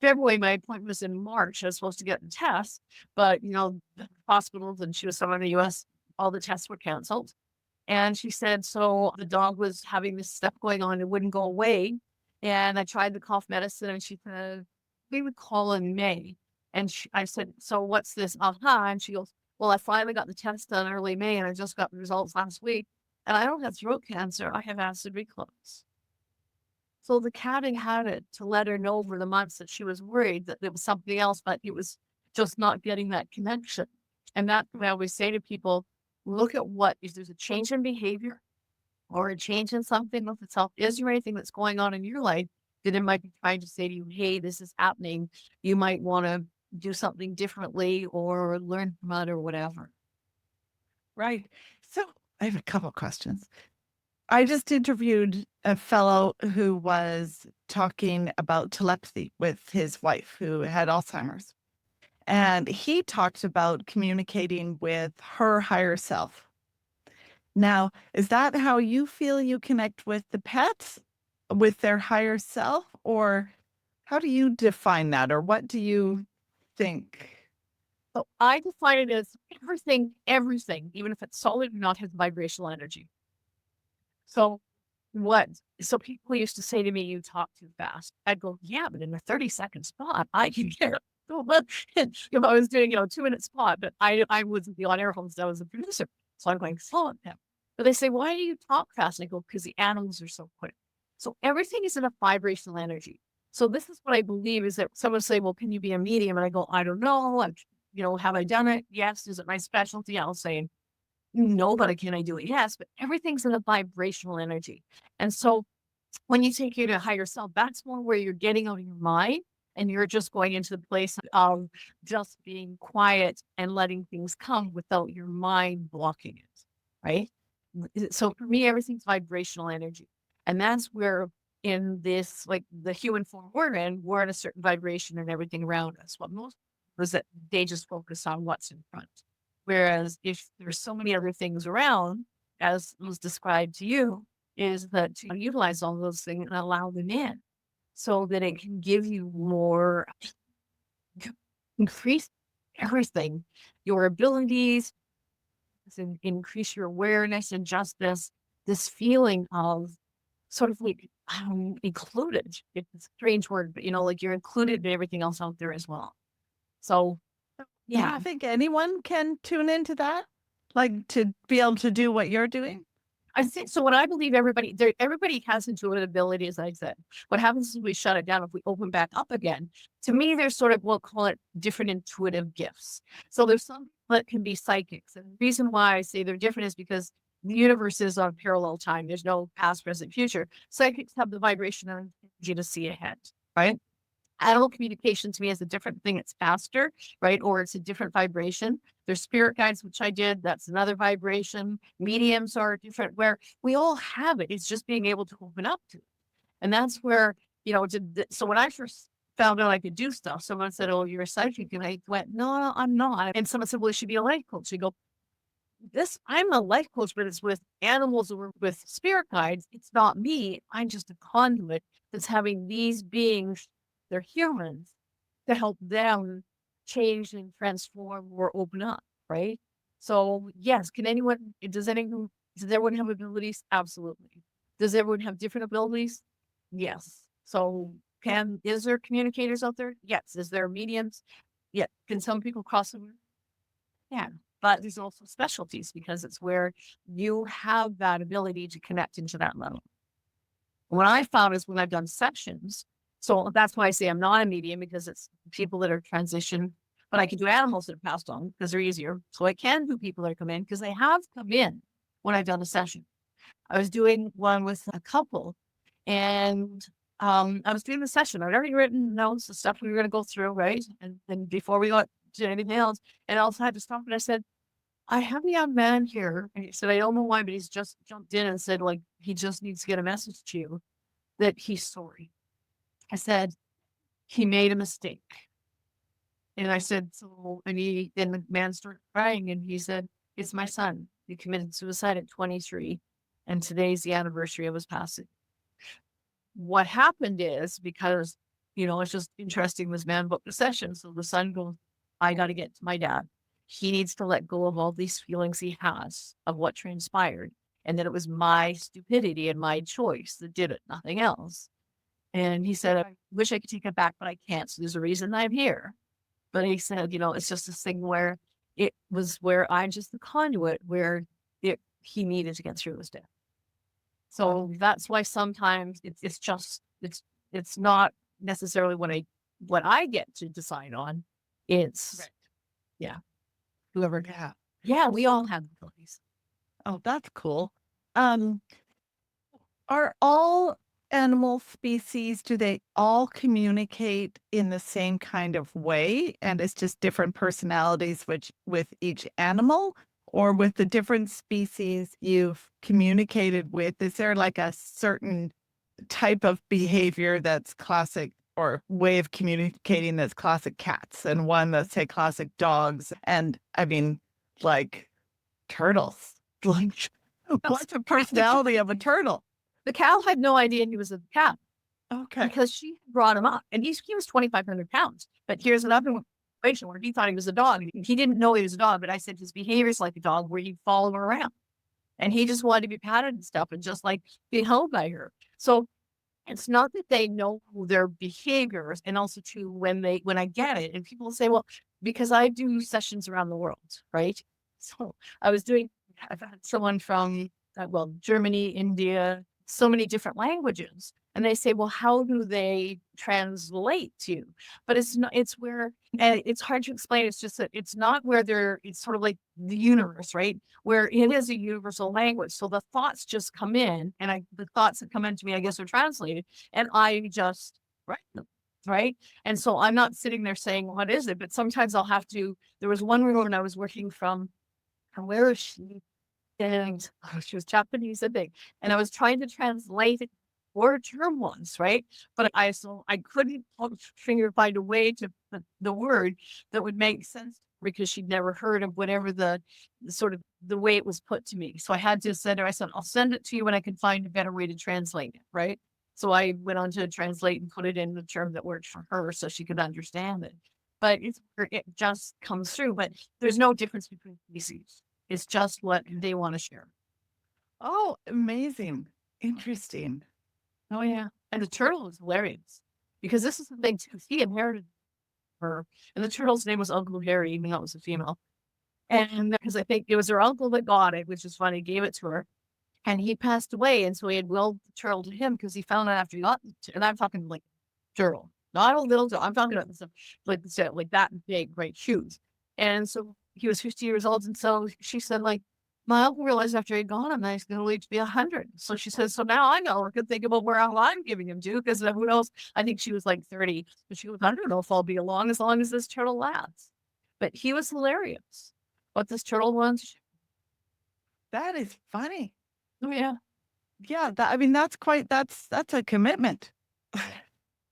February, my appointment was in March. I was supposed to get the test, but the hospitals and she was somewhere in the US, all the tests were canceled. And she said, so the dog was having this stuff going on, it wouldn't go away. And I tried the cough medicine and she said, we would call in May. And I said, so what's this? And she goes, well, I finally got the test done early May and I just got the results last week. And I don't have throat cancer. I have acid reflux. So the catting had it to let her know over the months that she was worried that there was something else, but it was just not getting that connection. And that's what I always say to people, look at if there's a change in behavior or a change in something with itself, is there anything that's going on in your life that it might be trying to say to you, hey, this is happening. You might want to do something differently or learn from it or whatever. Right. So I have a couple questions. I just interviewed a fellow who was talking about telepathy with his wife who had Alzheimer's. And he talked about communicating with her higher self. Now, is that how you feel you connect with the pets, with their higher self? Or how do you define that? Or what do you think? So I define it as everything, even if it's solid or not, has vibrational energy. So so people used to say to me, you talk too fast. I'd go, yeah, but in a 30-second spot, I can get it. So, but if I was doing, 2-minute spot, but I wasn't the on-air host, I was a producer. So I'm going slow at them. But they say, why do you talk fast? And I go, because the animals are so quick. So everything is in a vibrational energy. So this is what I believe is that someone say, well, can you be a medium? And I go, I don't know. Have I done it? Yes. Is it my specialty? I'll say, no, but can I do it? Yes, but everything's in a vibrational energy. And so when you take your higher self, that's more where you're getting out of your mind and you're just going into the place of just being quiet and letting things come without your mind blocking it. Right. So for me, everything's vibrational energy. And that's where in this, like the human form we're in a certain vibration and everything around us. What most is that they just focus on what's in front. Whereas if there's so many other things around, as was described to you, is that to utilize all those things and allow them in so that it can give you more, increase everything, your abilities, and increase your awareness, and just this feeling of sort of like included. It's a strange word, but like you're included in everything else out there as well. So Do yeah, you think anyone can tune into that? Like to be able to do what you're doing? I think so. What I believe everybody has intuitive ability, as I said. What happens is we shut it down. If we open back up again, to me, there's sort of, we'll call it different intuitive gifts. So there's some that can be psychics. And the reason why I say they're different is because the universe is on parallel time. There's no past, present, future. Psychics have the vibration and energy to see ahead, right? Animal communication to me is a different thing. It's faster, right? Or it's a different vibration. There's spirit guides, which I did. That's another vibration. Mediums are different, where we all have it. It's just being able to open up to it. And that's where, so when I first found out I could do stuff, someone said, "Oh, you're a psychic." And I went, "No, I'm not." And someone said, "Well, you should be a life coach." You go, I'm a life coach, but it's with animals or with spirit guides. It's not me. I'm just a conduit that's having these beings, they're humans, to help them change and transform or open up, right? So yes, does everyone have abilities? Absolutely. Does everyone have different abilities? Yes. So is there communicators out there? Yes. Is there mediums? Yeah. Can some people cross over? Yeah. But there's also specialties, because it's where you have that ability to connect into that level. What I found is when I've done sessions, so that's why I say I'm not a medium, because it's people that are transitioned, but I can do animals that have passed on because they're easier. So I can do people that come in, because they have come in when I've done a session. I was doing one with a couple, and I was doing the session. I'd already written notes, the stuff we were going to go through, right? And then before we got to anything else, and I also had to stop, and I said, "I have a young man here." And he said, "I don't know why, but he's just jumped in and said, like, he just needs to get a message to you that he's sorry." I said, "He made a mistake." And I said, "So," then the man started crying, and he said, "It's my son. He committed suicide at 23. And today's the anniversary of his passing." What happened is, because, it's just interesting, this man booked a session. So the son goes, "I got to get to my dad. He needs to let go of all these feelings he has of what transpired. And that it was my stupidity and my choice that did it, nothing else." And he said, "I wish I could take it back, but I can't. So there's a reason I'm here." But he said, it's just this thing where it was where I'm just the conduit where he needed to get through his death. So that's why sometimes it's not necessarily what I get to decide on. It's Right. yeah, whoever. Yeah. Yeah, we all have abilities. Oh, that's cool. Um, are all animal species, do they all communicate in the same kind of way? And it's just different personalities which with each animal? Or with the different species you've communicated with, is there like a certain type of behavior that's classic or way of communicating that's classic cats and one that's say classic dogs? And I mean, like turtles. Like, what's the personality of a turtle? The cow had no idea he was a cat Okay. because she brought him up, and he was 2,500 pounds. But here's another situation where he thought he was a dog. He didn't know he was a dog, but I said his behavior is like a dog, where you follow him around, and he just wanted to be patted and stuff, and just like be held by her. So it's not that they know their behaviors, and also too, when I get it, and people say, "Well," because I do sessions around the world, right? So I've had someone from Germany, India, so many different languages, and they say, "Well, how do they translate to you?" But it's not. It's where, and it's hard to explain. It's just that it's not where they're. It's sort of like the universe, right? Where it is a universal language. So the thoughts just come in, and the thoughts that come into me, I guess, are translated, and I just write them, right? And so I'm not sitting there saying, "What is it?" But sometimes I'll have to. There was one woman I was working from, and where is she? And she was Japanese, I think, and I was trying to translate it or term ones, right? But I couldn't find a way to put the word that would make sense because she'd never heard of whatever the sort of the way it was put to me. So I had to send her, I said, I'll send it to you when I can find a better way to translate it, right? So I went on to translate and put it in the term that worked for her so she could understand it. But it just comes through. But there's no difference between species. It's just what they want to share. Oh, amazing. Interesting. Oh yeah. And the turtle is hilarious because this is the thing too. He inherited her, and the turtle's name was Uncle Harry, even though it was a female. And because I think it was her uncle that got it, which is funny, gave it to her. And he passed away, and so he had willed the turtle to him because he found out after he got and I'm talking like turtle, not a little turtle. I'm talking about stuff like that big, right? Huge. And so he was 50 years old, and so she said, like, my uncle realized after he'd gone him that he's going to live to be 100. So she says, so now I know I could think about where I'm giving him to because who knows? I think she was like 30, but she was, I don't know if I'll be along as long as this turtle lasts. But he was hilarious. What this turtle wants. That is funny. Oh yeah. Yeah, I mean, that's a commitment.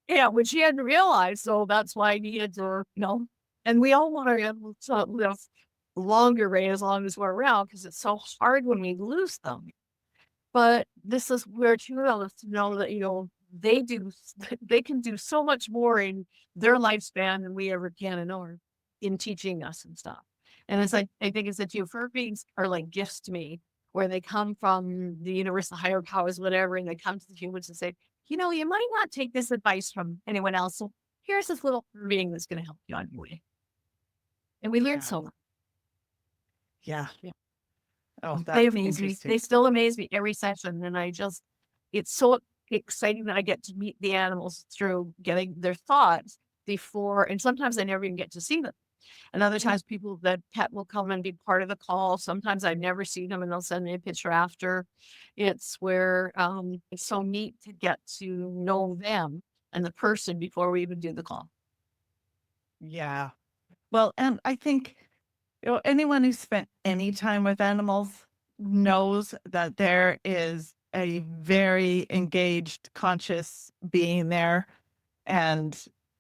Yeah, which he hadn't realized, so that's why he had to, and we all want our animals to live longer, right, as long as we're around, because it's so hard when we lose them. But this is where too us to know that, they do, they can do so much more in their lifespan than we ever can in teaching us and stuff. And it's like, I think it's that fur beings are like gifts to me, where they come from the universe, the higher powers, whatever, and they come to the humans and say, you might not take this advice from anyone else. So here's this little being that's going to help you on your way. And we learn Yeah. so much. Yeah. Yeah. Oh, They that's amaze me. interesting. They still amaze me every session. And it's so exciting that I get to meet the animals through getting their thoughts before. And sometimes I never even get to see them. And other times that pet will come and be part of the call. Sometimes I never see them and they'll send me a picture after. It's where it's so neat to get to know them and the person before we even do the call. Yeah. Well, and I think, anyone who's spent any time with animals knows that there is a very engaged, conscious being there. And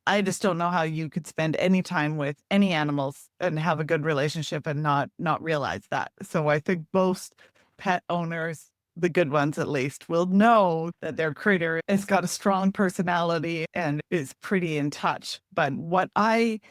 I just don't know how you could spend any time with any animals and have a good relationship and not realize that. So I think most pet owners, the good ones at least, will know that their critter has got a strong personality and is pretty in touch. But what I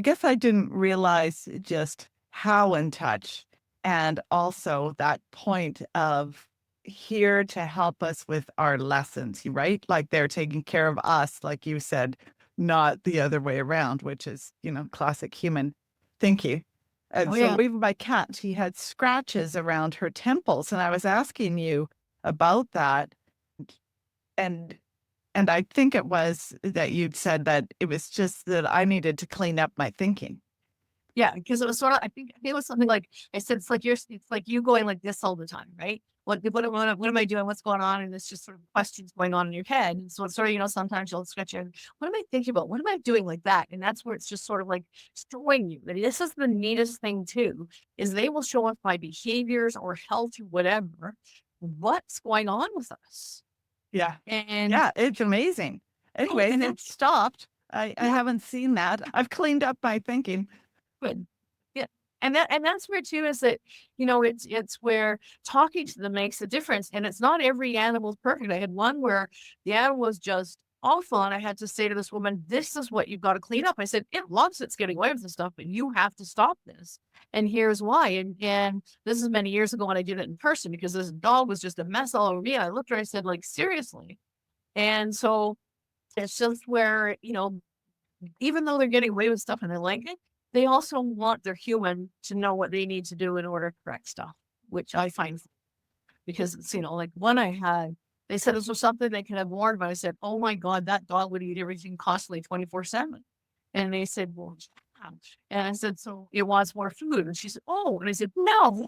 guess I didn't realize just how in touch, and also that point of here to help us with our lessons, right? Like they're taking care of us, like you said, not the other way around, which is, classic human thinking. And Oh, so yeah. even my cat, she had scratches around her temples. And I was asking you about that. And and I think it was that you'd said that it was just that I needed to clean up my thinking. Yeah, because it was sort of, I think it was something like I said, it's like you going like this all the time, right? What am I doing? What's going on? And it's just sort of questions going on in your head. And so it's sort of, sometimes you'll scratch your head, what am I thinking about? What am I doing like that? And that's where it's just sort of like showing you that this is the neatest thing too, is they will show us by behaviors or health or whatever, what's going on with us. Yeah. And Yeah, it's amazing. Anyways, and it it's stopped. I yeah. haven't seen that. I've cleaned up my thinking. Good. Yeah. And that's where too is that, it's where talking to them makes a difference. And it's not every animal's perfect. I had one where the animal was just awful. And I had to say to this woman, this is what you've got to clean up. I said, it loves it's getting away with the stuff, but you have to stop this. And here's why. And this is many years ago when I did it in person because this dog was just a mess all over me. And I looked at her, I said, like, seriously. And so it's just where, even though they're getting away with stuff and they like it, they also want their human to know what they need to do in order to correct stuff, which I find because it's, like one I had, they said this was something they could have warned, but I said, oh my God, that dog would eat everything constantly 24/7. And they said, well, yeah. And I said, so it wants more food. And she said, oh, and I said, no.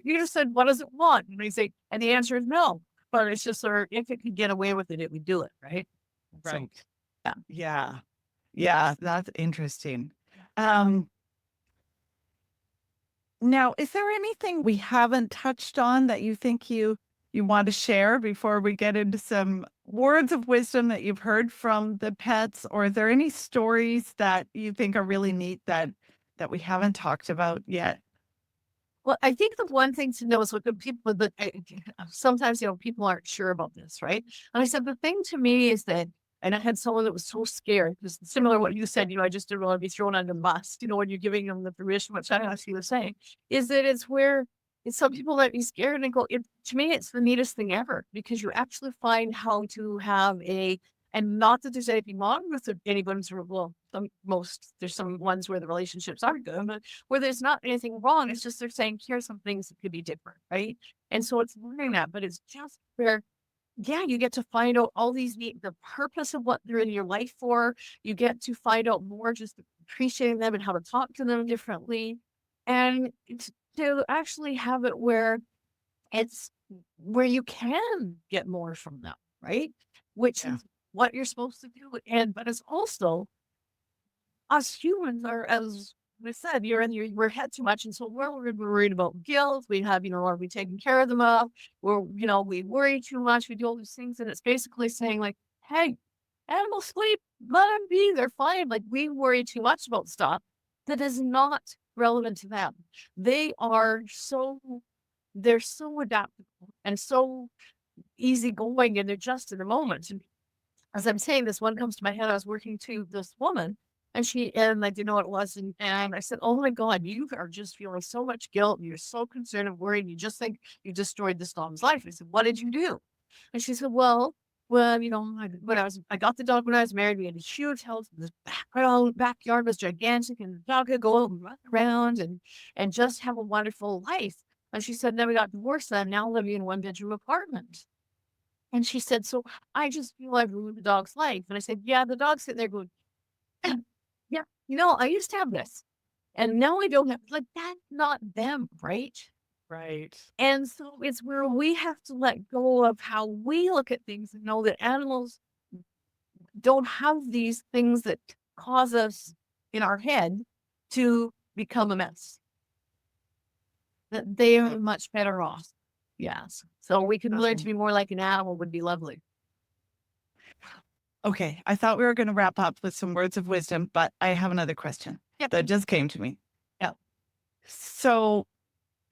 You just said, what does it want? And they say, and the answer is no. But it's just sort of, if it could get away with it, it would do it, right? So, Right. yeah. Yeah. Yeah, that's interesting. Now, is there anything we haven't touched on that you think you you want to share before we get into some words of wisdom that you've heard from the pets? Or are there any stories that you think are really neat that we haven't talked about yet? Well, I think the one thing to know is what the people that sometimes, people aren't sure about this, right? And I said, the thing to me is that, and I had someone that was so scared, because similar to what you said, I just didn't want to be thrown under the bus, when you're giving them the permission, which I actually was saying, is that it's where it's some people that be scared and go, to me, it's the neatest thing ever, because you actually find how to have and not that there's anything wrong with anybody's, well, there's some ones where the relationships are good, but where there's not anything wrong. It's just they're saying, here's some things that could be different, right? And so it's learning that, but it's just where, yeah, you get to find out all these the purpose of what they're in your life for. You get to find out more, just appreciating them and how to talk to them differently. And to actually have it where it's where you can get more from them, right? Which Yeah. is what you're supposed to do. But it's also us humans are, as we said, we're head too much. And so we're worried about guilt. We have, are we taking care of them up? We worry too much. We do all these things. And it's basically saying like, hey, animals sleep, let them be. They're fine. Like we worry too much about stuff that is not relevant to them. They're so adaptable and so easygoing, and they're just in the moment. And as I'm saying, this one comes to my head. I was working to this woman, and I didn't know what it was. And I said, oh my God, you are just feeling so much guilt. And you're so concerned and worried. You just think you destroyed this dog's life. I said, what did you do? And she said, well, I got the dog when I was married. We had a huge house. This backyard was gigantic, and the dog could go out and run around and just have a wonderful life. And she said, then we got divorced, and I'm now living in a 1-bedroom apartment. And she said, so I just feel I've ruined the dog's life. And I said, yeah, the dog's sitting there going, yeah, I used to have this. And now I don't have, like, that's not them, right? Right. And so it's where we have to let go of how we look at things and know that animals don't have these things that cause us in our head to become a mess. That they are much better off. Yes. So we can learn to be more like an animal would be lovely. Okay. I thought we were going to wrap up with some words of wisdom, but I have another question that just came to me. Yeah. So,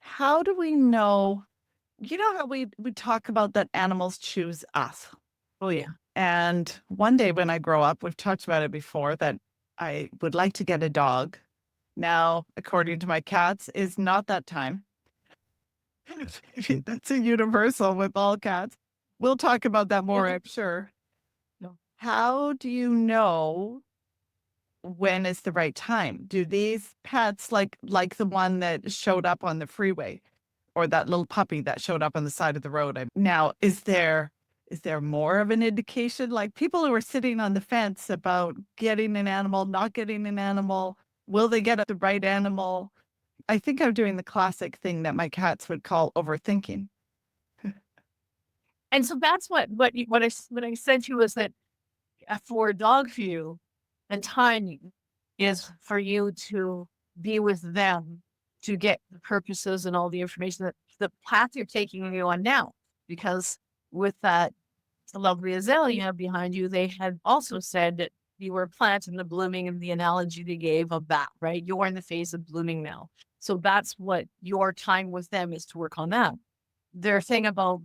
how do we know? How we talk about that animals choose us? Oh, yeah. And one day when I grow up, we've talked about it before, that I would like to get a dog. Now, according to my cats, is not that time. That's a universal with all cats. We'll talk about that more, I'm sure. No. How do you know when is the right time? Do these pets, like the one that showed up on the freeway, or that little puppy that showed up on the side of the road? Now, is there more of an indication? Like people who are sitting on the fence about getting an animal, not getting an animal, will they get the right animal? I think I'm doing the classic thing that my cats would call overthinking. And so that's what I said to you was that for dog view and timing is for you to be with them to get the purposes and all the information that the path you're taking you on now. Because with that lovely azalea behind you, they had also said that you were a plant in the blooming, and the analogy they gave of that, right? You're in the phase of blooming now. So that's what your time with them is, to work on that. Their thing about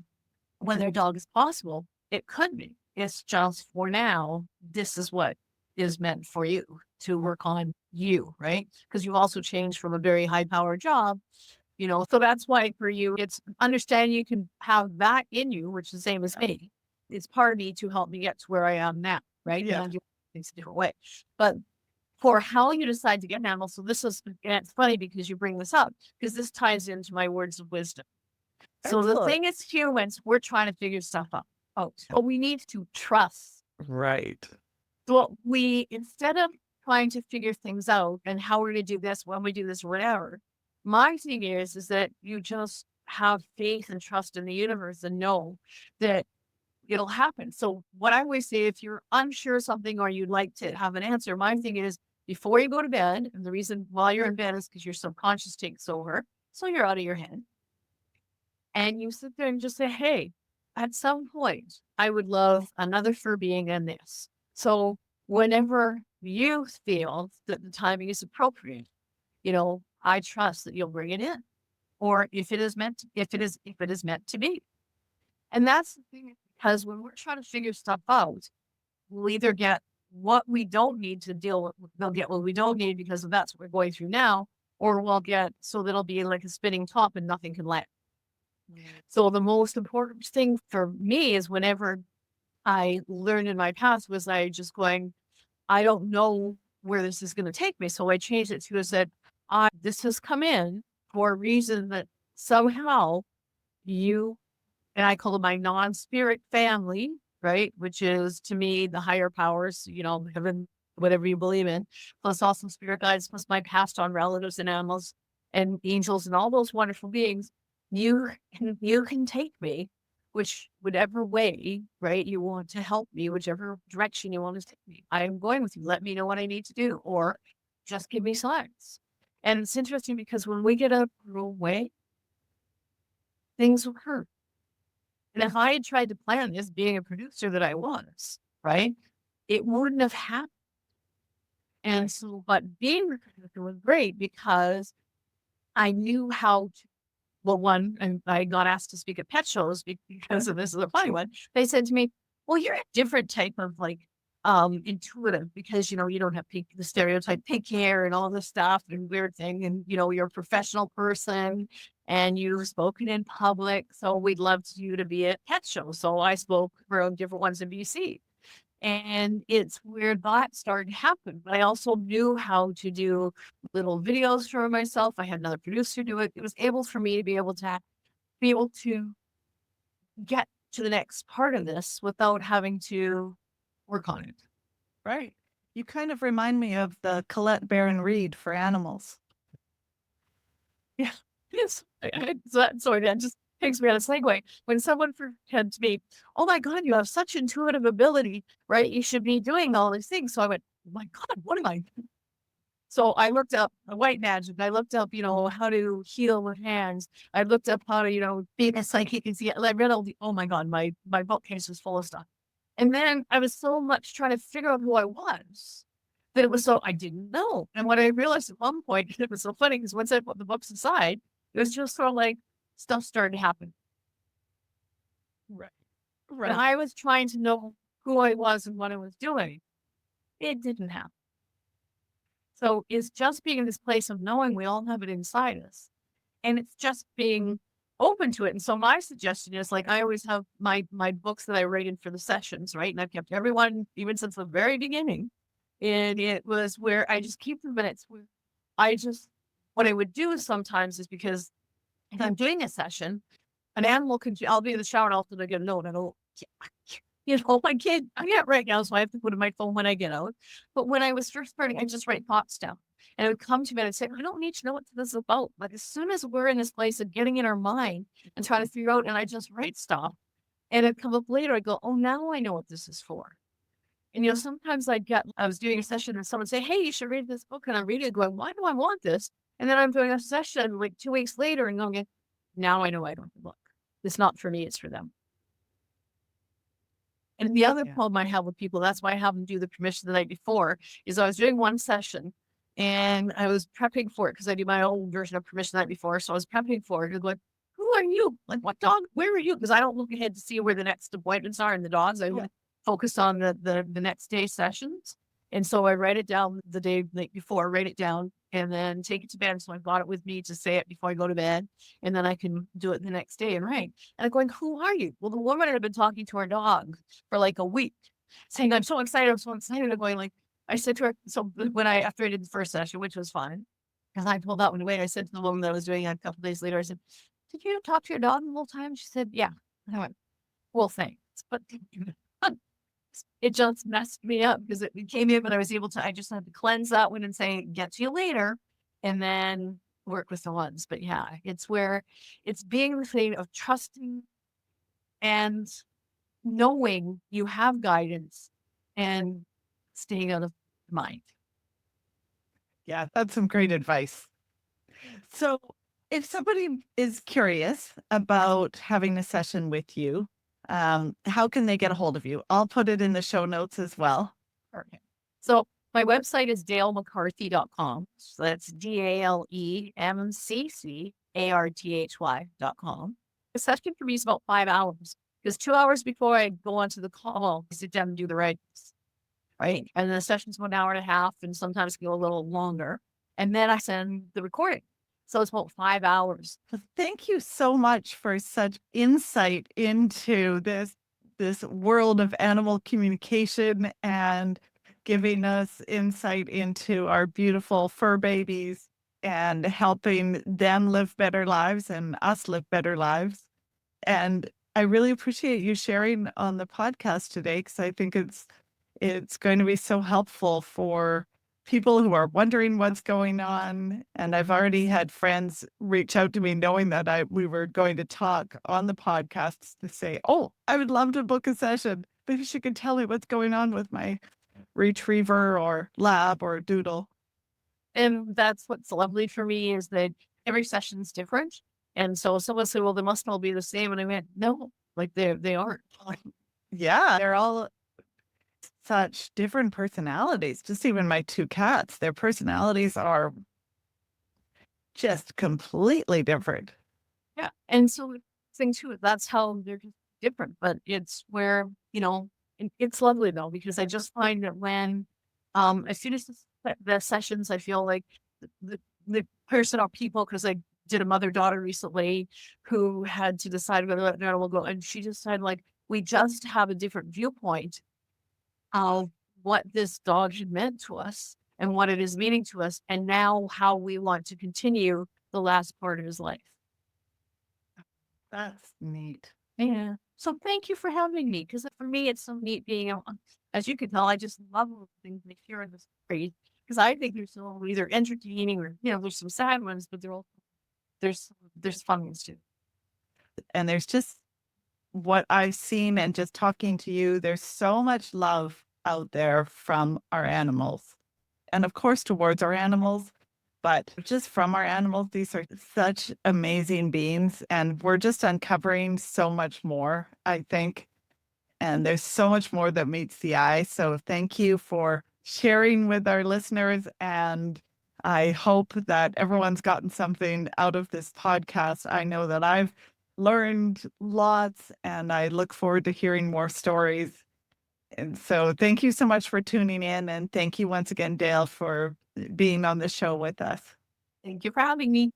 whether a dog is possible, it could be. It's just for now, this is what is meant for you to work on you, right? Because you've also changed from a very high powered job, so that's why for you, it's understanding you can have that in you, which is the same as me. It's part of me to help me get to where I am now, right? Yeah. And I'm doing things a different way. But for how you decide to get an animal, so and it's funny because you bring this up, because this ties into my words of wisdom. So the Excellent. thing is, humans, we're trying to figure stuff out. But we need to trust. Right. So instead of trying to figure things out and how we're going to do this, when we do this, whatever, my thing is that you just have faith and trust in the universe and know that it'll happen. So what I always say, if you're unsure of something or you'd like to have an answer, my thing is before you go to bed, and the reason while you're in bed is because your subconscious takes over, so you're out of your head. And you sit there and just say, hey, at some point, I would love another fur being in this. So whenever you feel that the timing is appropriate, I trust that you'll bring it in. Or if it is meant to be. And that's the thing, because when we're trying to figure stuff out, we'll either get what we don't need to deal with, we'll get what we don't need because that's what we're going through now, or we'll get so that'll be like a spinning top and nothing can land. So the most important thing for me is whenever I learned in my past was I just going, I don't know where this is going to take me. So I changed it to said, this has come in for a reason that somehow you and I call it my non-spirit family, right? Which is to me the higher powers, heaven, whatever you believe in, plus also spirit guides, plus my passed on relatives and animals and angels and all those wonderful beings. You can take me, whatever way, right? You want to help me, whichever direction you want to take me. I am going with you. Let me know what I need to do, or just give me signs. And it's interesting because when we get up the wrong way, things will hurt. And if I had tried to plan this being a producer that I was, right, it wouldn't have happened. And so, but being a producer was great because I knew how to, well, one, and I got asked to speak at pet shows because of this is a funny one. They said to me, well, you're a different type of like intuitive because you don't have the stereotype pink hair and all this stuff and weird thing, and you're a professional person and you've spoken in public, so we'd love you to be at pet shows. So I spoke for different ones in BC, and it's where that started to happen. But I also knew how to do little videos for myself. I had another producer do it. It was able for me to be able to get to the next part of this without having to work on it. Right. You kind of remind me of the Colette Baron Reed for animals. Yeah. Yes. So that just takes me on a segue. When someone said to me, oh my God, you have such intuitive ability, right? You should be doing all these things. So I went, oh my God, what am I doing? So I looked up white magic. I looked up, how to heal with hands. I looked up how to, be a psychic and see it. I read oh my God, my bookcase was full of stuff. And then I was so much trying to figure out who I was that it was so I didn't know. And what I realized at one point, it was so funny because once I put the books aside, it was just sort of like stuff started to happen. Right. And Right. I was trying to know who I was and what I was doing. It didn't happen. So it's just being in this place of knowing we all have it inside us. And it's just being open to it. And so my suggestion is like I always have my books that I write in for the sessions, right? And I've kept everyone even since the very beginning. And it was where I just keep them, and it's where I just what I would do sometimes is because if I'm doing a session, an animal can I'll be in the shower and all of a sudden I get a note. And I go, my kid, I can't right now, so I have to put in my phone when I get out. But when I was first starting, I just write thoughts down. And it would come to me and I'd say, I don't need to know what this is about. But as soon as we're in this place of getting in our mind and trying to figure out, and I just write stuff, and it'd come up later, I go, oh, now I know what this is for. And sometimes I was doing a session and someone say, hey, you should read this book. And I'm reading it going, why do I want this? And then I'm doing a session like 2 weeks later and going, now I know I don't want the book. It's not for me, it's for them. And the other problem I have with people, that's why I have them do the permission the night before, is I was doing one session and I was prepping for it because I do my own version of permission the night before. So I was prepping for it and going, who are you? Like, what dog? Where are you? Because I don't look ahead to see where the next appointments are in the dogs. I focus on the next day sessions. And so I write it down the day night before, write it down, and then take it to bed. So I got it with me to say it before I go to bed. And then I can do it the next day and write. And I'm going, who are you? Well, the woman had been talking to her dog for like a week, saying, I'm so excited. I'm so excited. I'm going like, I said to her, so after I did the first session, which was fun, because I pulled that one away, I said to the woman that I was doing it a couple days later, I said, did you talk to your dog the whole time? She said, yeah. And I went, well, thanks. But it just messed me up because it came in, but I just had to cleanse that one and say, get to you later, and then work with the ones. But yeah, it's where it's being the thing of trusting and knowing you have guidance and staying out of mind. Yeah, that's some great advice. So if somebody is curious about having a session with you, how can they get a hold of you? I'll put it in the show notes as well. Okay. So my website is dalemccarthy.com. So that's DALEMCCARTHY.com. The session for me is about 5 hours because 2 hours before I go onto the call, I sit down and do the writings. Right. And the session's 1 hour and a half and sometimes go a little longer. And then I send the recording. So it's about 5 hours. Well, thank you so much for such insight into this world of animal communication and giving us insight into our beautiful fur babies and helping them live better lives and us live better lives. And I really appreciate you sharing on the podcast today because I think it's going to be so helpful for people who are wondering what's going on. And I've already had friends reach out to me knowing that we were going to talk on the podcast to say, oh, I would love to book a session. Maybe she could tell me what's going on with my retriever or lab or doodle. And that's what's lovely for me is that every session's different. And so someone said, well, they must all be the same. And I went, no, like they aren't. Yeah, they're all such different personalities. Just even my two cats, their personalities are just completely different. Yeah. And so the thing too, that's how they're just different. But it's where, it's lovely though, because I just find that when as soon as the sessions, I feel like the person or people, because I did a mother-daughter recently who had to decide whether or not animal go, and she decided like we just have a different viewpoint of what this dog had meant to us and what it is meaning to us, and now how we want to continue the last part of his life. That's neat. Yeah. So thank you for having me, because for me, it's so neat being as you can tell, I just love all the things they share in this phrase because I think they're so either entertaining or, there's some sad ones, but there's fun ones too. And there's just what I've seen and just talking to you, there's so much love out there from our animals. And of course, towards our animals, but just from our animals, these are such amazing beings. And we're just uncovering so much more, I think. And there's so much more that meets the eye. So thank you for sharing with our listeners. And I hope that everyone's gotten something out of this podcast. I know that I've learned lots and I look forward to hearing more stories. And so thank you so much for tuning in. And thank you once again, Dale, for being on the show with us. Thank you for having me.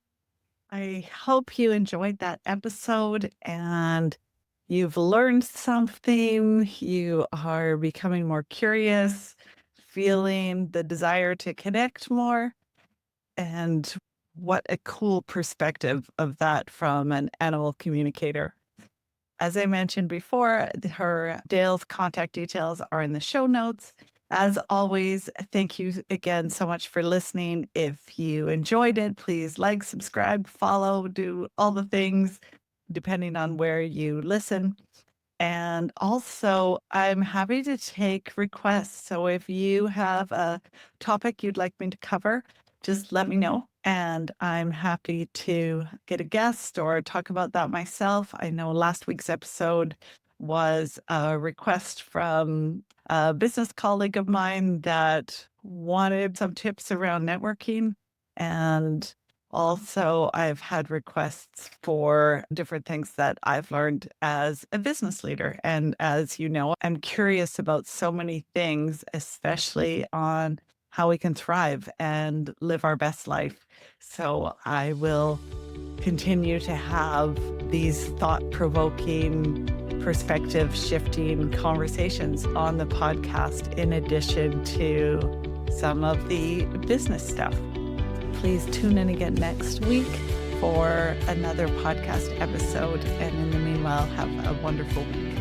I hope you enjoyed that episode and you've learned something. You are becoming more curious, feeling the desire to connect more. And what a cool perspective of that from an animal communicator. As I mentioned before, Dale's contact details are in the show notes. As always, thank you again so much for listening. If you enjoyed it, please like, subscribe, follow, do all the things depending on where you listen. And also, I'm happy to take requests. So if you have a topic you'd like me to cover, just let me know. And I'm happy to get a guest or talk about that myself. I know last week's episode was a request from a business colleague of mine that wanted some tips around networking. And also, I've had requests for different things that I've learned as a business leader. And as you know, I'm curious about so many things, especially on how we can thrive and live our best life. So I will continue to have these thought-provoking, perspective-shifting conversations on the podcast in addition to some of the business stuff. Please tune in again next week for another podcast episode. And in the meanwhile, have a wonderful week.